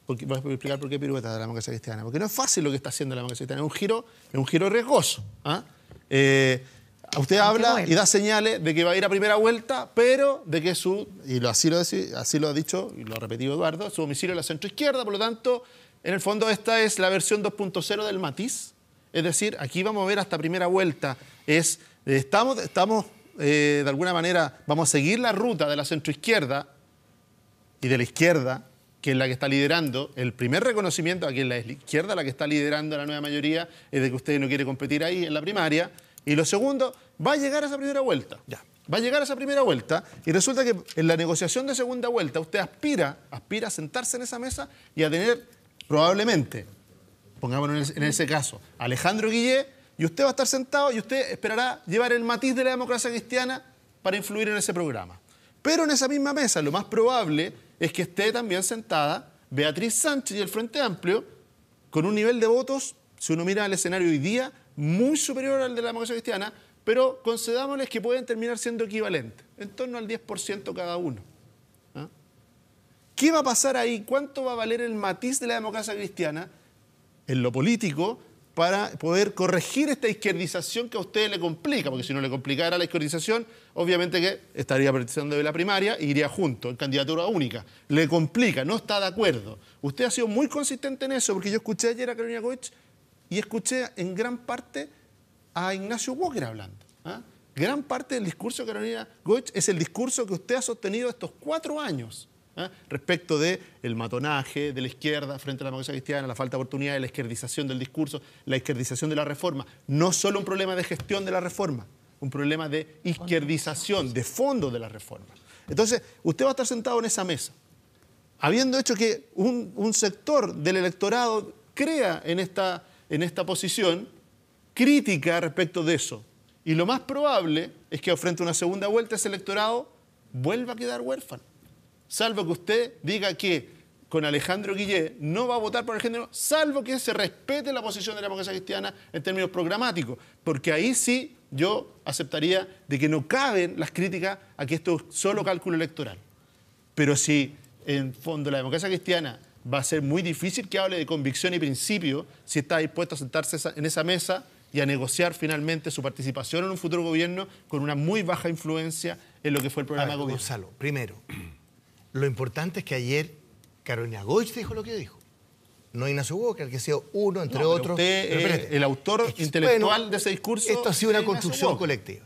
porque voy a explicar por qué pirueta de la democracia cristiana, porque no es fácil lo que está haciendo la democracia cristiana, es un giro riesgoso. ¿Ah? Usted habla y da señales de que va a ir a primera vuelta, pero de que así lo ha dicho y lo ha repetido Eduardo, su domicilio es la centroizquierda, por lo tanto, en el fondo esta es la versión 2.0 del matiz. Es decir, aquí vamos a ver hasta primera vuelta. Estamos de alguna manera, vamos a seguir la ruta de la centroizquierda y de la izquierda, que es la que está liderando, el primer reconocimiento a que es la izquierda la que está liderando la nueva mayoría, es de que usted no quiere competir ahí en la primaria. Y lo segundo, va a llegar a esa primera vuelta. Ya. Va a llegar a esa primera vuelta y resulta que en la negociación de segunda vuelta usted aspira a sentarse en esa mesa y a tener probablemente, pongámonos en ese caso, a Alejandro Guillé, y usted va a estar sentado y usted esperará llevar el matiz de la democracia cristiana para influir en ese programa. Pero en esa misma mesa lo más probable es que esté también sentada Beatriz Sánchez y el Frente Amplio con un nivel de votos, si uno mira el escenario hoy día, muy superior al de la democracia cristiana, pero concedámosles que pueden terminar siendo equivalentes, en torno al 10% cada uno. ¿Ah? ¿Qué va a pasar ahí? ¿Cuánto va a valer el matiz de la democracia cristiana en lo político para poder corregir esta izquierdización que a usted le complica? Porque si no le complicara la izquierdización, obviamente que estaría participando de la primaria e iría junto, en candidatura única. Le complica, no está de acuerdo. Usted ha sido muy consistente en eso, porque yo escuché ayer a Carolina Goich y escuché en gran parte a Ignacio Walker hablando. ¿Ah? Gran parte del discurso de Carolina Goich es el discurso que usted ha sostenido estos 4 años. ¿Ah? Respecto del matonaje de la izquierda frente a la democracia cristiana, la falta de oportunidad, la izquierdización del discurso, la izquierdización de la reforma. No solo un problema de gestión de la reforma, un problema de izquierdización, de fondo de la reforma. Entonces, usted va a estar sentado en esa mesa, habiendo hecho que un sector del electorado crea en esta posición crítica respecto de eso. Y lo más probable es que frente a una segunda vuelta ese electorado vuelva a quedar huérfano. Salvo que usted diga que con Alejandro Guillé no va a votar por el género, salvo que se respete la posición de la democracia cristiana en términos programáticos, porque ahí sí yo aceptaría de que no caben las críticas a que esto es solo cálculo electoral. Pero si en fondo la democracia cristiana va a ser muy difícil que hable de convicción y principio si está dispuesto a sentarse en esa mesa y a negociar finalmente su participación en un futuro gobierno con una muy baja influencia en lo que fue el programa de gobierno. Gonzalo, primero, lo importante es que ayer Carolina Goich dijo lo que dijo. No Ignacio Walker, que ha sido uno, entre otros. Usted, el autor intelectual de ese discurso. Esto ha sido una construcción colectiva.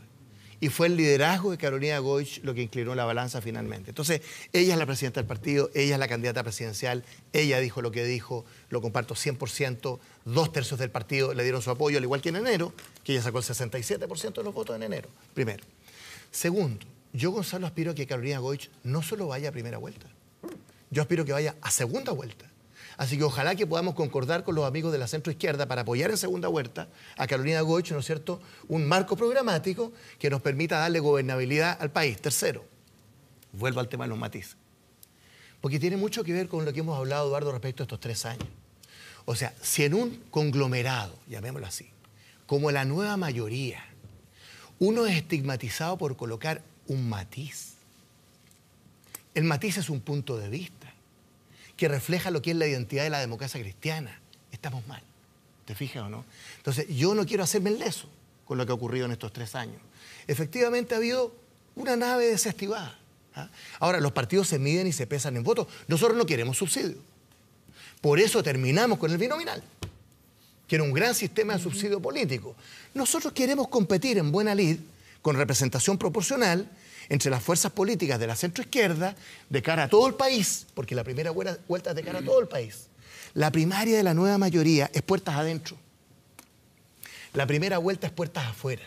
Y fue el liderazgo de Carolina Goich lo que inclinó la balanza finalmente. Entonces, ella es la presidenta del partido, ella es la candidata presidencial, ella dijo lo que dijo, lo comparto 100%, 2/3 del partido le dieron su apoyo, al igual que en enero, que ella sacó el 67% de los votos en enero, primero. Segundo, yo, Gonzalo, aspiro a que Carolina Goich no solo vaya a primera vuelta, yo aspiro que vaya a segunda vuelta. Así que ojalá que podamos concordar con los amigos de la centroizquierda para apoyar en segunda vuelta a Carolina Goich, ¿no es cierto?, un marco programático que nos permita darle gobernabilidad al país. Tercero, vuelvo al tema de los matices, porque tiene mucho que ver con lo que hemos hablado, Eduardo, respecto a estos 3 años. O sea, si en un conglomerado, llamémoslo así, como la nueva mayoría, uno es estigmatizado por colocar un matiz. El matiz es un punto de vista que refleja lo que es la identidad de la democracia cristiana. Estamos mal. ¿Te fijas o no? Entonces, yo no quiero hacerme el leso con lo que ha ocurrido en estos 3 años. Efectivamente ha habido una nave desestivada. ¿Ah? Ahora, los partidos se miden y se pesan en votos. Nosotros no queremos subsidio. Por eso terminamos con el binominal, que era un gran sistema de subsidio político. Nosotros queremos competir en buena lid con representación proporcional entre las fuerzas políticas de la centroizquierda de cara a todo el país, porque la primera vuelta es de cara a todo el país. La primaria de la nueva mayoría es puertas adentro. La primera vuelta es puertas afuera,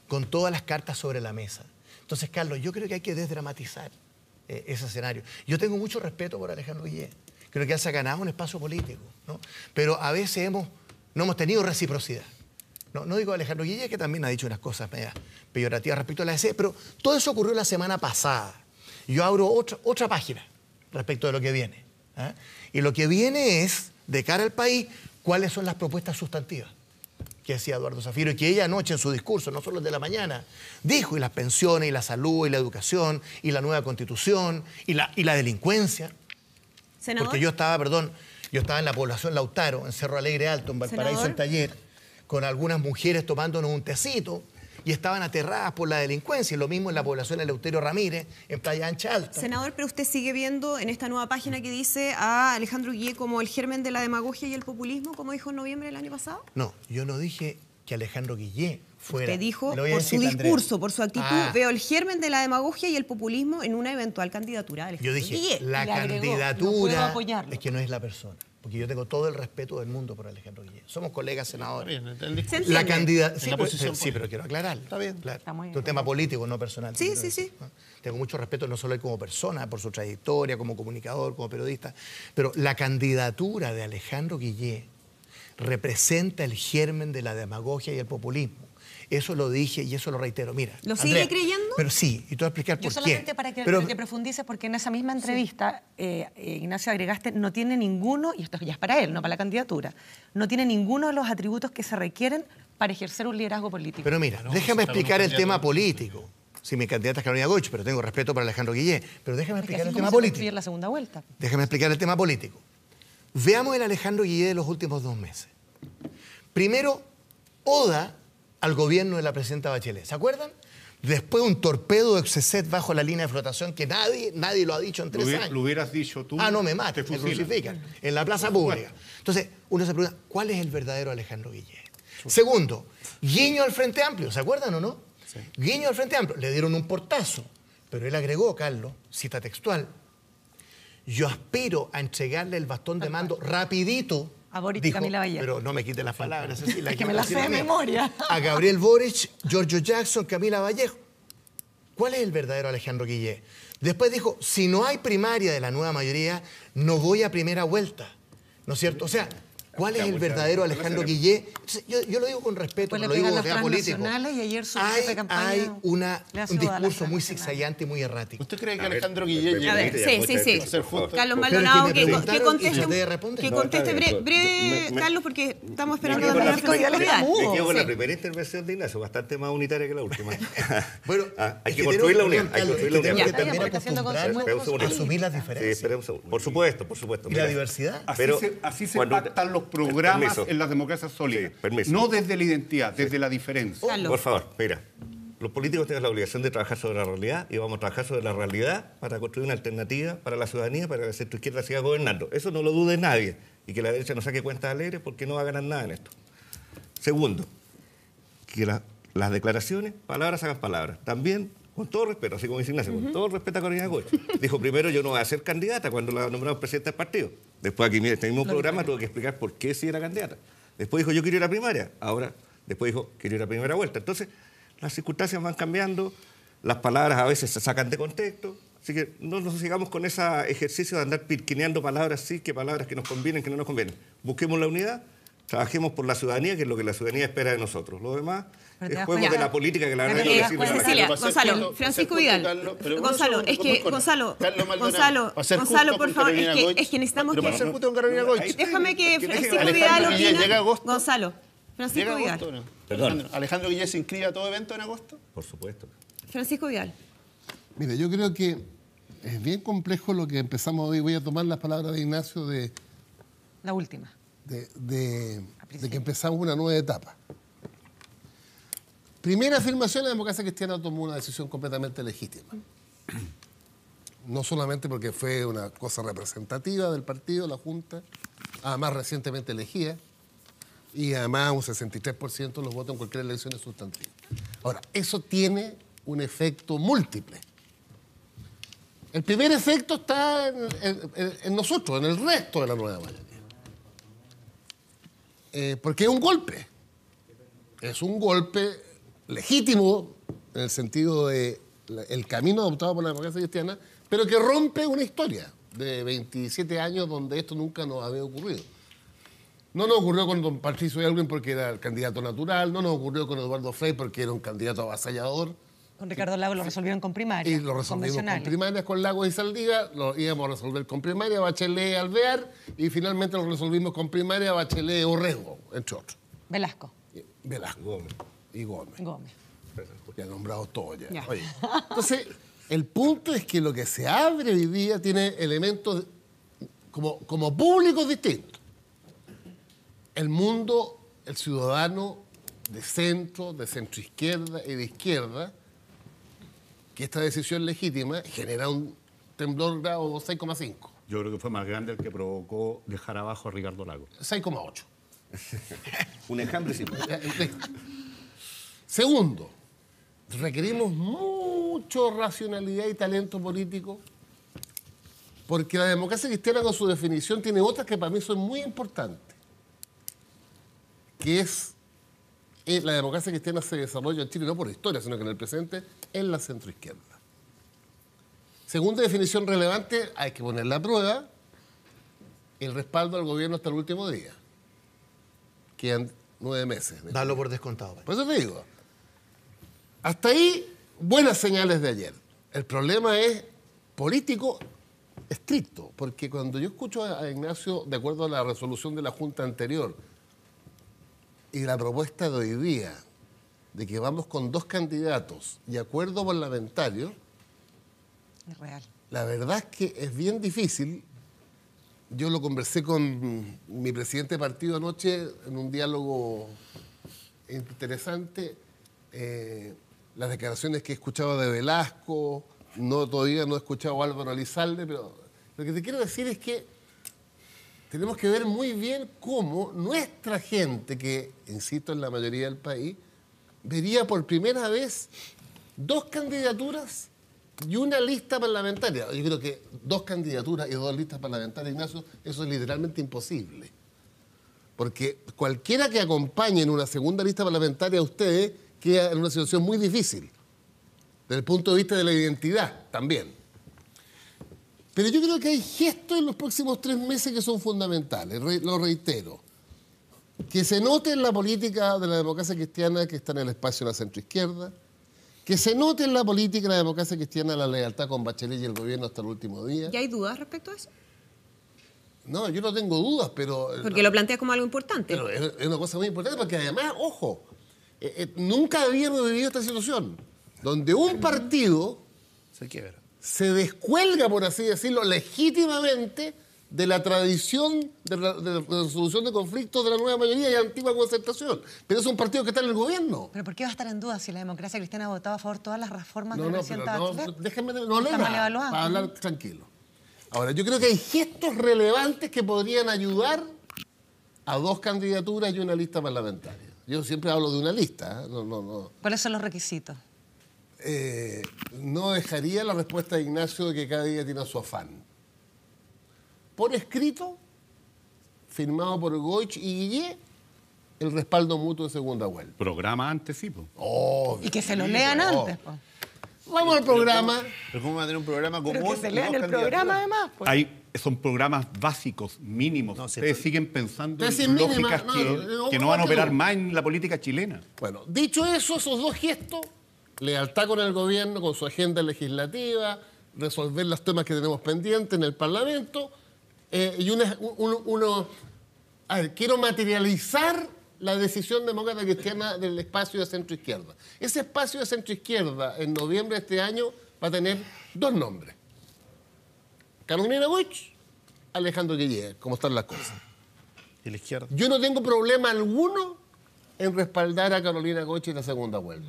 con todas las cartas sobre la mesa. Entonces, Carlos, yo creo que hay que desdramatizar ese escenario. Yo tengo mucho respeto por Alejandro Guillé. Creo que él se ha ganado un espacio político, ¿no? Pero a veces no hemos tenido reciprocidad. No digo Alejandro Guillé, que también ha dicho unas cosas medias peyorativas respecto a la DC, pero todo eso ocurrió la semana pasada. Yo abro otra página respecto de lo que viene. ¿Eh? Y lo que viene es, de cara al país, cuáles son las propuestas sustantivas que decía Eduardo Zafiro, y que ella anoche en su discurso, no solo el de la mañana, dijo, y las pensiones, y la salud, y la educación, y la nueva constitución, y la delincuencia. Senador. Porque yo estaba en la población Lautaro, en Cerro Alegre Alto, en Valparaíso, Senador. en taller, con algunas mujeres tomándonos un tecito, y estaban aterradas por la delincuencia, y lo mismo en la población Eleuterio Ramírez, en Playa Ancha Alta. Senador, pero usted sigue viendo en esta nueva página que dice a Alejandro Guillé como el germen de la demagogia y el populismo, como dijo en noviembre del año pasado. No, yo no dije que Alejandro Guillé fuera. Usted dijo, Le voy a por su decir, Andrea. discurso, por su actitud, veo el germen de la demagogia y el populismo en una eventual candidatura de Alejandro Yo dije, Guillé. la le agregó, candidatura no puedo apoyarlo. es que no es la persona. Porque yo tengo todo el respeto del mundo por Alejandro Guillé. Somos colegas senadores. Bien, el ¿Se discurso. entiende? La candidatura. En la posición Sí, pero quiero aclararlo. Está bien. Claro. Está muy bien. Es un tema político, no personal. Sí, quiero sí, decir, sí. ¿no? Tengo mucho respeto no solo él como persona, por su trayectoria, como comunicador, como periodista, pero la candidatura de Alejandro Guillé representa el germen de la demagogia y el populismo. Eso lo dije y eso lo reitero. Mira, ¿Lo sigue creyendo? Pero sí, y te voy a explicar Yo por solamente qué. para que, Pero- para que profundices, porque en esa misma entrevista, Ignacio agregaste, no tiene ninguno, y esto ya es para él, no para la candidatura, no tiene ninguno de los atributos que se requieren para ejercer un liderazgo político. Pero mira, No, déjame está con un explicar el candidato tema de- político. Si mi candidata es Carolina Goich, pero tengo respeto para Alejandro Guillé. Pero déjame Es que explicar así el como tema se construye político. en la segunda vuelta. Déjame explicar el tema político. Veamos el Alejandro Guillé de los últimos 2 meses. Primero, oda al gobierno de la presidenta Bachelet. ¿Se acuerdan? Después un torpedo de Exocet bajo la línea de flotación que nadie lo ha dicho en 3 años. Lo hubieras dicho tú. No me mates, te me fusilan. crucifican. En la plaza pública. Entonces, uno se pregunta, ¿cuál es el verdadero Alejandro Guillé? Segundo, guiño al Frente Amplio, ¿se acuerdan o no? Guiño al Frente Amplio. Le dieron un portazo, pero él agregó, Carlos, cita textual, yo aspiro a entregarle el bastón de mando rapidito. A Boric y Camila Vallejo. Pero no me quite las palabras, Cecilia, Es que me las sé de memoria. A Gabriel Boric, Giorgio Jackson, Camila Vallejo. ¿Cuál es el verdadero Alejandro Guillé? Después dijo, si no hay primaria de la nueva mayoría, no voy a primera vuelta. ¿No es cierto? O sea, ¿cuál es el verdadero Alejandro Guillé? Entonces, yo lo digo con respeto, Después no le lo digo pegan como los tema político. transnacionales y ayer su jefe de campaña Hay le hace un duda a las discurso muy transnacionales. zigzagueante y muy errático. ¿Usted cree que A ver, Alejandro me Guillé permite, A ver, llegue ya, sí, muchas sí, gracias, sí. por ser favor. justo? Carlos Pero es que Maldonado, me que preguntaron y conteste, traté de responder. que No, conteste está bien, breve, me- Carlos, porque estamos esperando Me quedo con la la- Francisco me- Vidal. Me quedo con la Sí. primera intervención de Ignacio, bastante más unitaria que la última. Bueno, Hay es que que construir la tenemos- unión. Hay que Carlos, construir la es que unión. tenemos Ya, que está bien, también porque está haciendo acostumbrarnos consejos a asumir las Sí, diferencias. espera un segundo. Por supuesto, por supuesto. ¿Y la Mira, diversidad? Así se cuando- pactan los programas Permiso. en las democracias sólidas. Sí, permiso. No desde la identidad, desde la diferencia. Carlos. Por favor, mira. Los políticos tenemos la obligación de trabajar sobre la realidad y vamos a trabajar sobre la realidad para construir una alternativa para la ciudadanía, para que la centroizquierda siga gobernando. Eso no lo dude nadie. Y que la derecha no saque cuentas alegres porque no va a ganar nada en esto. Segundo, que las declaraciones, palabras hagan palabras. También, con todo respeto, así como dice Ignacio, con todo respeto a Carolina Goich. Dijo, primero yo no voy a ser candidata cuando la nombramos presidenta del partido. Después aquí, mire, este mismo programa tuve que explicar por qué sí era candidata. Después dijo, yo quiero ir a primaria. Ahora, después dijo, quiero ir a primera vuelta. Entonces, las circunstancias van cambiando, las palabras a veces se sacan de contexto, así que no nos sigamos con ese ejercicio de andar pirquineando palabras sí, que palabras que nos convienen, que no nos convienen. Busquemos la unidad, trabajemos por la ciudadanía, que es lo que la ciudadanía espera de nosotros. Lo demás Pero te es das juego cuenta- de la política que la Pero verdad te no das sirve cuenta- para Cecilia, nada. Para ser Gonzalo, justo, Francisco para ser Vidal. justo, Carlos, pero Gonzalo, bueno, es que, con- Gonzalo, Carlos Maldonado, Gonzalo, para ser justo Gonzalo, por con favor, Carolina es Goich, que necesitamos pero para ser que... justo con Carolina Goich. Déjame que Francisco Alejandro Vidal Guillé opine. llega a agosto. Gonzalo, Francisco ¿Llega Vidal. agosto o no? Perdón. ¿Alejandro Guillé se inscribe a todo evento en agosto? Por supuesto. Francisco Vidal. Mire, yo creo que es bien complejo lo que empezamos hoy. Voy a tomar las palabras de Ignacio La última. de que empezamos una nueva etapa. Primera afirmación, la democracia cristiana tomó una decisión completamente legítima. No solamente porque fue una cosa representativa del partido, la Junta, además recientemente elegida, y además un 63% de los votos en cualquier elección es sustantivo. Ahora, eso tiene un efecto múltiple. El primer efecto está en nosotros, en el resto de la nueva mayoría. Porque es un golpe. Es un golpe legítimo en el sentido de el camino adoptado por la democracia cristiana, pero que rompe una historia de 27 años donde esto nunca nos había ocurrido. No nos ocurrió con don Patricio Elwin porque era el candidato natural, no nos ocurrió con Eduardo Frei porque era un candidato avasallador, Con Ricardo Lagos lo resolvieron con primarias. y lo resolvimos con convencionales. primarias con Lagos y Saldívar, lo íbamos a resolver con primaria, Bachelet Alvear, y finalmente lo resolvimos con primaria, Bachelet Orrego, entre otros. Velasco, Velasco Gómez. y Gómez. Gómez. Ya nombrados todos ya. Ya. Oye, entonces, el punto es que lo que se abre hoy día tiene elementos como públicos distintos. El mundo, el ciudadano de centro izquierda y de izquierda, que esta decisión legítima genera un temblor grado 6,5, Yo creo que fue más grande el que provocó dejar abajo a Ricardo Lagos. 6,8. Un enjambre simple. Segundo, requerimos mucho racionalidad y talento político, porque la democracia cristiana con su definición tiene otras que para mí son muy importantes, que es la democracia cristiana se desarrolla en Chile no por historia, sino que en el presente en la centroizquierda. Segunda definición relevante, hay que ponerla a prueba, el respaldo al gobierno hasta el último día. Quedan 9 meses. Dalo por descontado. Por eso te digo, hasta ahí buenas señales de ayer. El problema es político estricto, porque cuando yo escucho a Ignacio, de acuerdo a la resolución de la Junta anterior, y la propuesta de hoy día, de que vamos con 2 candidatos y acuerdo parlamentario, Es real. la verdad es que es bien difícil. Yo lo conversé con mi presidente de partido anoche en un diálogo interesante. Las declaraciones que he escuchado de Velasco, todavía no he escuchado a Álvaro Elizalde, pero lo que te quiero decir es que tenemos que ver muy bien cómo nuestra gente, que, insisto, en la mayoría del país, vería por primera vez 2 candidaturas y una lista parlamentaria. Yo creo que 2 candidaturas y 2 listas parlamentarias, Ignacio, eso es literalmente imposible. Porque cualquiera que acompañe en una segunda lista parlamentaria a ustedes queda en una situación muy difícil, desde el punto de vista de la identidad también. Pero yo creo que hay gestos en los próximos 3 meses que son fundamentales, lo reitero. Que se note en la política de la democracia cristiana que está en el espacio de la centroizquierda, que se note en la política de la democracia cristiana la lealtad con Bachelet y el gobierno hasta el último día. ¿Y hay dudas respecto a eso? No, yo no tengo dudas, pero... Porque lo planteas como algo importante. Pero es una cosa muy importante porque además, ojo, nunca habíamos vivido esta situación, donde un partido Se quiebra. se descuelga, por así decirlo, legítimamente de la tradición de resolución de conflictos de la nueva mayoría y antigua concertación. Pero es un partido que está en el gobierno. ¿Pero por qué va a estar en duda si la democracia cristiana ha votado a favor de todas las reformas del Pero presidente Bachelet? déjenme no Está leer mal evaluada. para hablar tranquilo. Ahora, yo creo que hay gestos relevantes que podrían ayudar a 2 candidaturas y una lista parlamentaria. Yo siempre hablo de una lista, ¿eh? No. ¿Cuáles son los requisitos? No dejaría la respuesta de Ignacio de que cada día tiene su afán. Por escrito, firmado por Goich y Guillé, el respaldo mutuo de segunda vuelta. Programa antes, sí, po. Y que se lo lean antes. Po. Vamos al programa. Pero ¿cómo va a tener un programa común? Pero que se con lean 2 el programa candidaturas? además. Pues. Son programas básicos, mínimos. No, sí, Ustedes pero- siguen pensando Tesis en mínima, lógicas que no van a operar más en la política chilena. Bueno, dicho eso, esos 2 gestos, lealtad con el gobierno, con su agenda legislativa, resolver los temas que tenemos pendientes en el Parlamento, y quiero materializar la decisión demócrata cristiana del espacio de centro-izquierda. Ese espacio de centro-izquierda, en noviembre de este año, va a tener 2 nombres. Carolina Goich, Alejandro Guillé, como están las cosas. Y la izquierda. Yo no tengo problema alguno en respaldar a Carolina Goich en la segunda vuelta.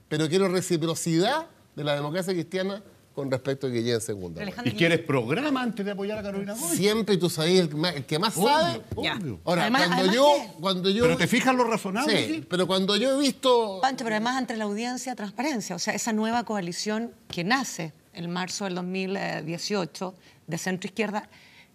Pero quiero reciprocidad de la democracia cristiana con respecto a Guillén en segunda vuelta. Alejandro ¿Y quieres programa antes de apoyar a Carolina Goy? Siempre tú sabes el que más sabe. Ya. Ahora, Además cuando yo... Pero te fijas lo razonable. Sí, pero cuando yo he visto... Pancho, pero además entre la audiencia, transparencia. O sea, esa nueva coalición que nace en marzo del 2018 de centro-izquierda,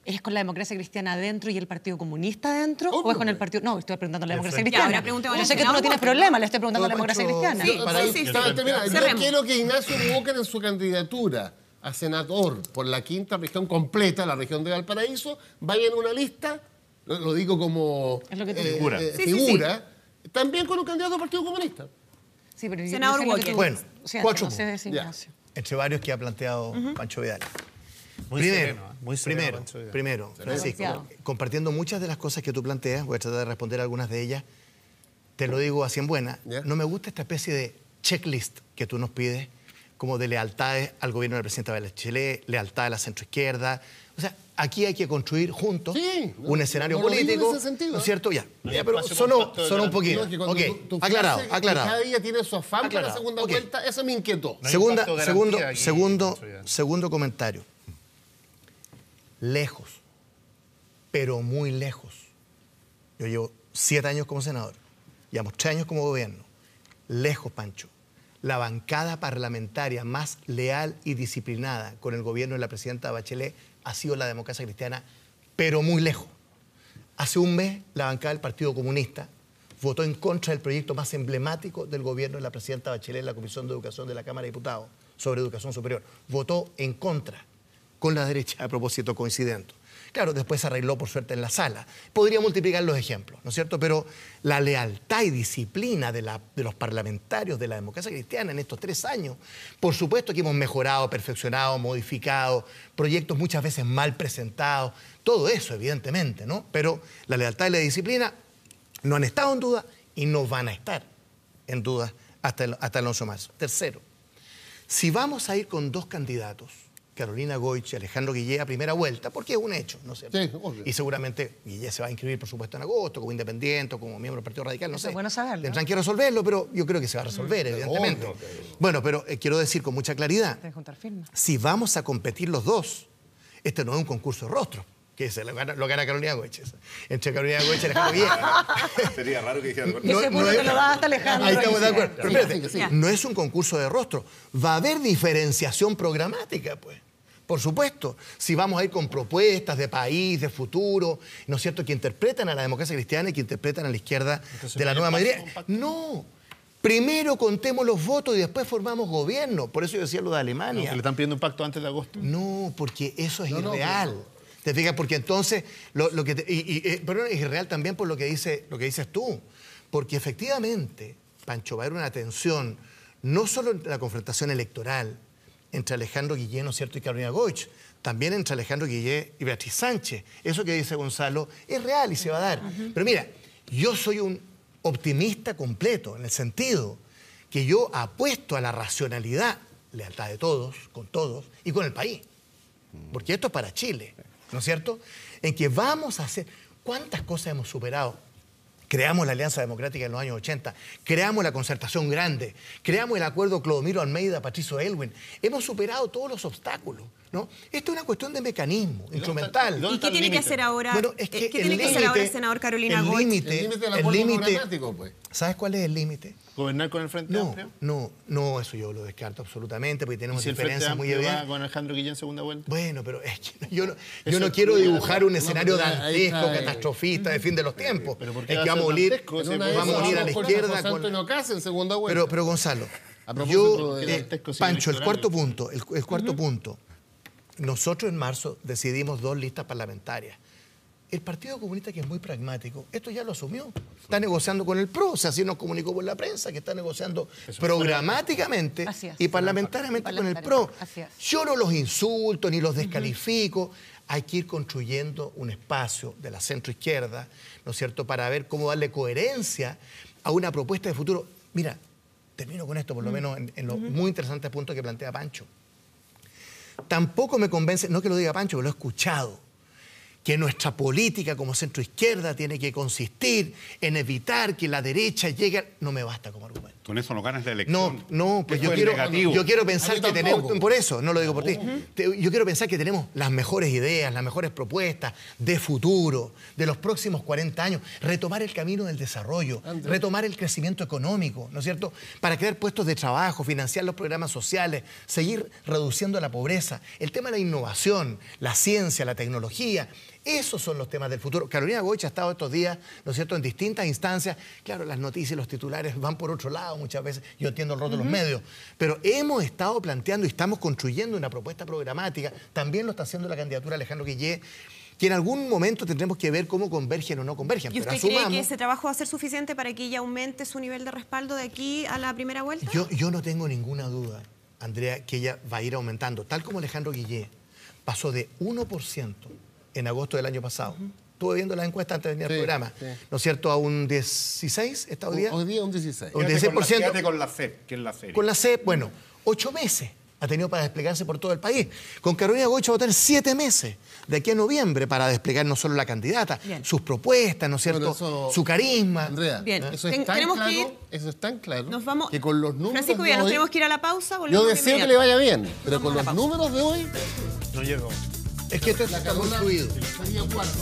¿es con la democracia cristiana adentro y el Partido Comunista adentro? ¿O es con el partido...? No, estoy preguntando a la democracia cristiana. ahora preguntemos Yo al sé que tú no senador tienes Walker, problema, le estoy preguntando a la democracia Pancho, cristiana. Sí, para sí, terminar, yo Cerremos. quiero que Ignacio Walker en su candidatura a senador por la 5ª región completa, la región de Valparaíso, vaya en una lista, lo digo como Es lo que tú Figura. figura, también con un candidato del Partido Comunista. Sí, pero yo Senador sé lo que Walker. tú- Bueno, o sea, 4 no sé de ese Ya. Ignacio. Entre varios que ha planteado Pancho Vidal. Muy sereno, ¿eh? Muy sereno, primero, Pancho Vidal. primero, Francisco, Demasiado. compartiendo muchas de las cosas que tú planteas, voy a tratar de responder algunas de ellas, te lo digo así en buena, Ya. no me gusta esta especie de checklist que tú nos pides, como de lealtades al gobierno del presidente Bachelet, lealtad a la centroizquierda. O sea, aquí hay que construir juntos Sí, un escenario no lo digo en político, ese sentido. ¿no es cierto? Ya, hay ya, pero espacio sonó compacto de un poquito. No, es que cuando Ok, tu aclarado, frase, que aclarado. cada día tiene su afán para la Aclarado, segunda ok. vuelta, eso me inquietó. No hay Segunda, pacto de segundo, garantía aquí, segundo, Pancho Vidal. segundo comentario. Lejos, pero muy lejos. Yo llevo 7 años como senador, llevamos 3 años como gobierno. Lejos, Pancho. La bancada parlamentaria más leal y disciplinada con el gobierno de la presidenta Bachelet ha sido la Democracia Cristiana, pero muy lejos. Hace un mes, la bancada del Partido Comunista votó en contra del proyecto más emblemático del gobierno de la presidenta Bachelet en la Comisión de Educación de la Cámara de Diputados sobre educación superior. Votó en contra, con la derecha, a propósito coincidente. Claro, después se arregló por suerte en la sala. Podría multiplicar los ejemplos, ¿no es cierto? Pero la lealtad y disciplina de los parlamentarios de la democracia cristiana en estos 3 años, por supuesto que hemos mejorado, perfeccionado, modificado, proyectos muchas veces mal presentados, todo eso evidentemente, ¿no? Pero la lealtad y la disciplina no han estado en duda y no van a estar en duda hasta el 11 de marzo. Tercero, si vamos a ir con 2 candidatos, Carolina Goich y Alejandro Guillé a primera vuelta, porque es un hecho, ¿no es cierto? Sí, obvio. Y seguramente Guillé se va a inscribir, por supuesto, en agosto, como independiente o como miembro del Partido Radical, no Eso sé. es bueno saberlo. Tendrán que resolverlo, pero yo creo que se va a resolver, evidentemente. obvio. Bueno, pero quiero decir con mucha claridad, Tienes que juntar firmas. si vamos a competir los dos, este no es un concurso de rostro, que lo gana Carolina Goich. Entre Carolina Goich y Alejandro Guillé. Sería raro que dijeran. Y ese punto te lo da hasta Alejandro. Ahí estamos de acuerdo. Pero Sí, espérate, sí. no es un concurso de rostro. Va a haber diferenciación programática, pues. Por supuesto, si vamos a ir con propuestas de país, de futuro, ¿no es cierto?, que interpretan a la democracia cristiana y que interpretan a la izquierda de la nueva mayoría. No. Primero contemos los votos y después formamos gobierno. Por eso yo decía lo de No, Alemania. que le están pidiendo un pacto antes de agosto. No, porque eso es No, irreal. ¿Te fijas? Porque entonces, pero es irreal también por lo que dices tú. Porque efectivamente, Pancho, va a haber una tensión, no solo en la confrontación electoral entre Alejandro Guillé, ¿no es cierto?, y Carolina Goich, también entre Alejandro Guillé y Beatriz Sánchez. Eso que dice Gonzalo es real y se va a dar. Pero mira, yo soy un optimista completo, en el sentido que yo apuesto a la racionalidad, lealtad de todos, con todos, y con el país. Porque esto es para Chile, ¿no es cierto? En que vamos a hacer... ¿Cuántas cosas hemos superado? Creamos la Alianza Democrática en los años 80, creamos la concertación grande, creamos el acuerdo Clodomiro Almeida-Patricio Aylwin. Hemos superado todos los obstáculos, ¿no? Esto es una cuestión de mecanismo, instrumental. dónde ¿Y qué tiene que hacer ahora? Bueno, es que ¿Qué tiene que hacer ahora el senador Carolina Goich? El límite del acuerdo programático, pues. ¿Sabes cuál es el límite? ¿Gobernar con el Frente No, Amplio? no, eso yo lo descarto absolutamente, porque ¿Y tenemos si el Frente diferencias muy Amplio va evidentes. con Alejandro Guillén en segunda vuelta? Bueno, pero es que yo no Eso quiero incluye dibujar un escenario pero ahí dantesco, está, catastrofista, de fin de los tiempos. Pero ¿por qué es va que a vamos a ser unir, dantesco? En una de vamos a esas unir a la vamos con izquierda José con... Antonio Caz en segunda vuelta. Pero Gonzalo, A propósito de dantesco, sí, Pancho, el electoral. cuarto punto, el cuarto punto. Nosotros en marzo decidimos 2 listas parlamentarias. El Partido Comunista, que es muy pragmático, esto ya lo asumió. Está negociando con el PRO, o sea, así nos comunicó por la prensa, que está negociando programáticamente Así es. y parlamentariamente con el PRO. Así es. Yo no los insulto ni los descalifico. Hay que ir construyendo un espacio de la centroizquierda, ¿no es cierto?, para ver cómo darle coherencia a una propuesta de futuro. Mira, termino con esto, por lo menos en los muy interesantes puntos que plantea Pancho. Tampoco me convence, no que lo diga Pancho, pero lo he escuchado, que nuestra política como centroizquierda tiene que consistir en evitar que la derecha llegue... No me basta como argumento. Con eso no ganas la elección. No, pues Eso es negativo. yo quiero pensar A mí que tampoco. tenemos... Por eso, no lo digo por ti. Yo quiero pensar que tenemos las mejores ideas, las mejores propuestas de futuro, de los próximos 40 años. Retomar el camino del desarrollo, retomar el crecimiento económico, ¿no es cierto?, para crear puestos de trabajo, financiar los programas sociales, seguir reduciendo la pobreza. El tema de la innovación, la ciencia, la tecnología... Esos son los temas del futuro. Carolina Goich ha estado estos días, ¿no es cierto?, en distintas instancias. Claro, las noticias y los titulares van por otro lado muchas veces. Yo entiendo el rol de los medios. Pero hemos estado planteando y estamos construyendo una propuesta programática. También lo está haciendo la candidatura de Alejandro Guillé, que en algún momento tendremos que ver cómo convergen o no convergen. ¿Y Pero usted cree asumamos... que ese trabajo va a ser suficiente para que ella aumente su nivel de respaldo de aquí a la primera vuelta? Yo no tengo ninguna duda, Andrea, que ella va a ir aumentando. Tal como Alejandro Guillé pasó de 1% en agosto del año pasado. Estuve viendo las encuestas antes de venir al programa. Sí. ¿No es cierto? A un 16 está hoy día. Hoy día un 16. Un Quédate 16%. quédate con la CEP, que es la serie. Con la CEP, bueno, 8 meses ha tenido para desplegarse por todo el país. Con Carolina Goich va a tener 7 meses de aquí a noviembre para desplegar no solo la candidata, Bien. sus propuestas, ¿no es cierto? Bueno, eso- Su carisma. Andrea, Bien. eso es tan Tenemos que claro, ir. eso es tan claro Nos vamos... que con los números Francisco de Villa, nos hoy, tenemos que ir a la pausa. yo volvemos de deseo que inmediato. le vaya bien, pero Vamos con a la los pausa. números de hoy, No llegó. Es que esto está muy fluido. sería 4.